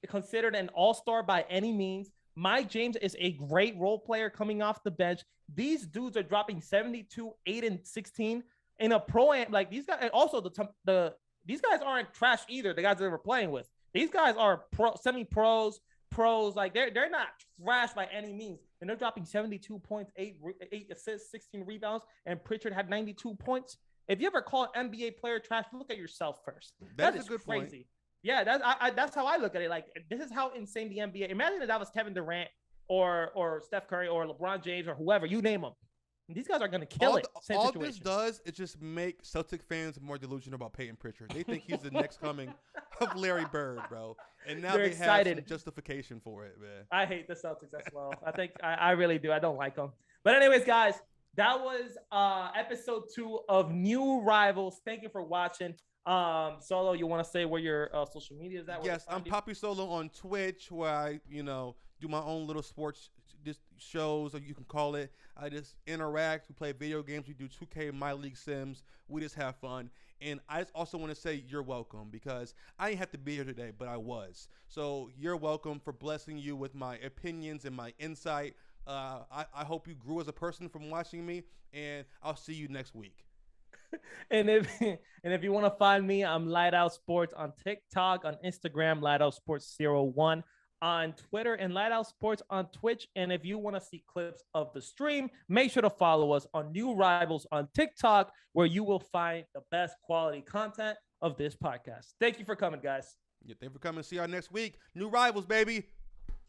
S1: considered an all-star by any means. Mike James is a great role player coming off the bench. These dudes are dropping 72, 8, and 16 in a pro-am. Like, these guys, and also the these guys aren't trash either. The guys that we're playing with, these guys are semi-pros, pros. Like they're not trash by any means, and they're dropping 72 points, eight assists, 16 rebounds, and Pritchard had 92 points. If you ever call an NBA player trash, look at yourself first.
S2: That's a good crazy point.
S1: Yeah, that's how I look at it. Like, this is how insane the NBA. Imagine if that was Kevin Durant or Steph Curry or LeBron James or whoever, you name them. These guys are going to kill it.
S2: All this does is just make Celtic fans more delusional about Peyton Pritchard. They think he's the next coming of Larry Bird, bro. And now they have some justification for it, man.
S1: I hate the Celtics as well. I think I really do. I don't like them. But anyways, guys, that was episode 2 of New Rivals. Thank you for watching. Solo, you want to say where your social media is at?
S2: Yes, I'm Poppy Solo on Twitch, where I, do my own little sports shows, or you can call it. I just interact. We play video games. We do 2K, My League Sims. We just have fun. And I just also want to say you're welcome, because I didn't have to be here today, but I was. So you're welcome for blessing you with my opinions and my insight. I hope you grew as a person from watching me, and I'll see you next week.
S1: And if you want to find me, I'm Light Out Sports on TikTok, on Instagram, Light Out Sports 01 on Twitter, and Light Out Sports on Twitch. And if you want to see clips of the stream, make sure to follow us on New Rivals on TikTok, where you will find the best quality content of this podcast. Thank you for coming, guys.
S2: Yeah, thank you for coming. See y'all next week. New Rivals, baby.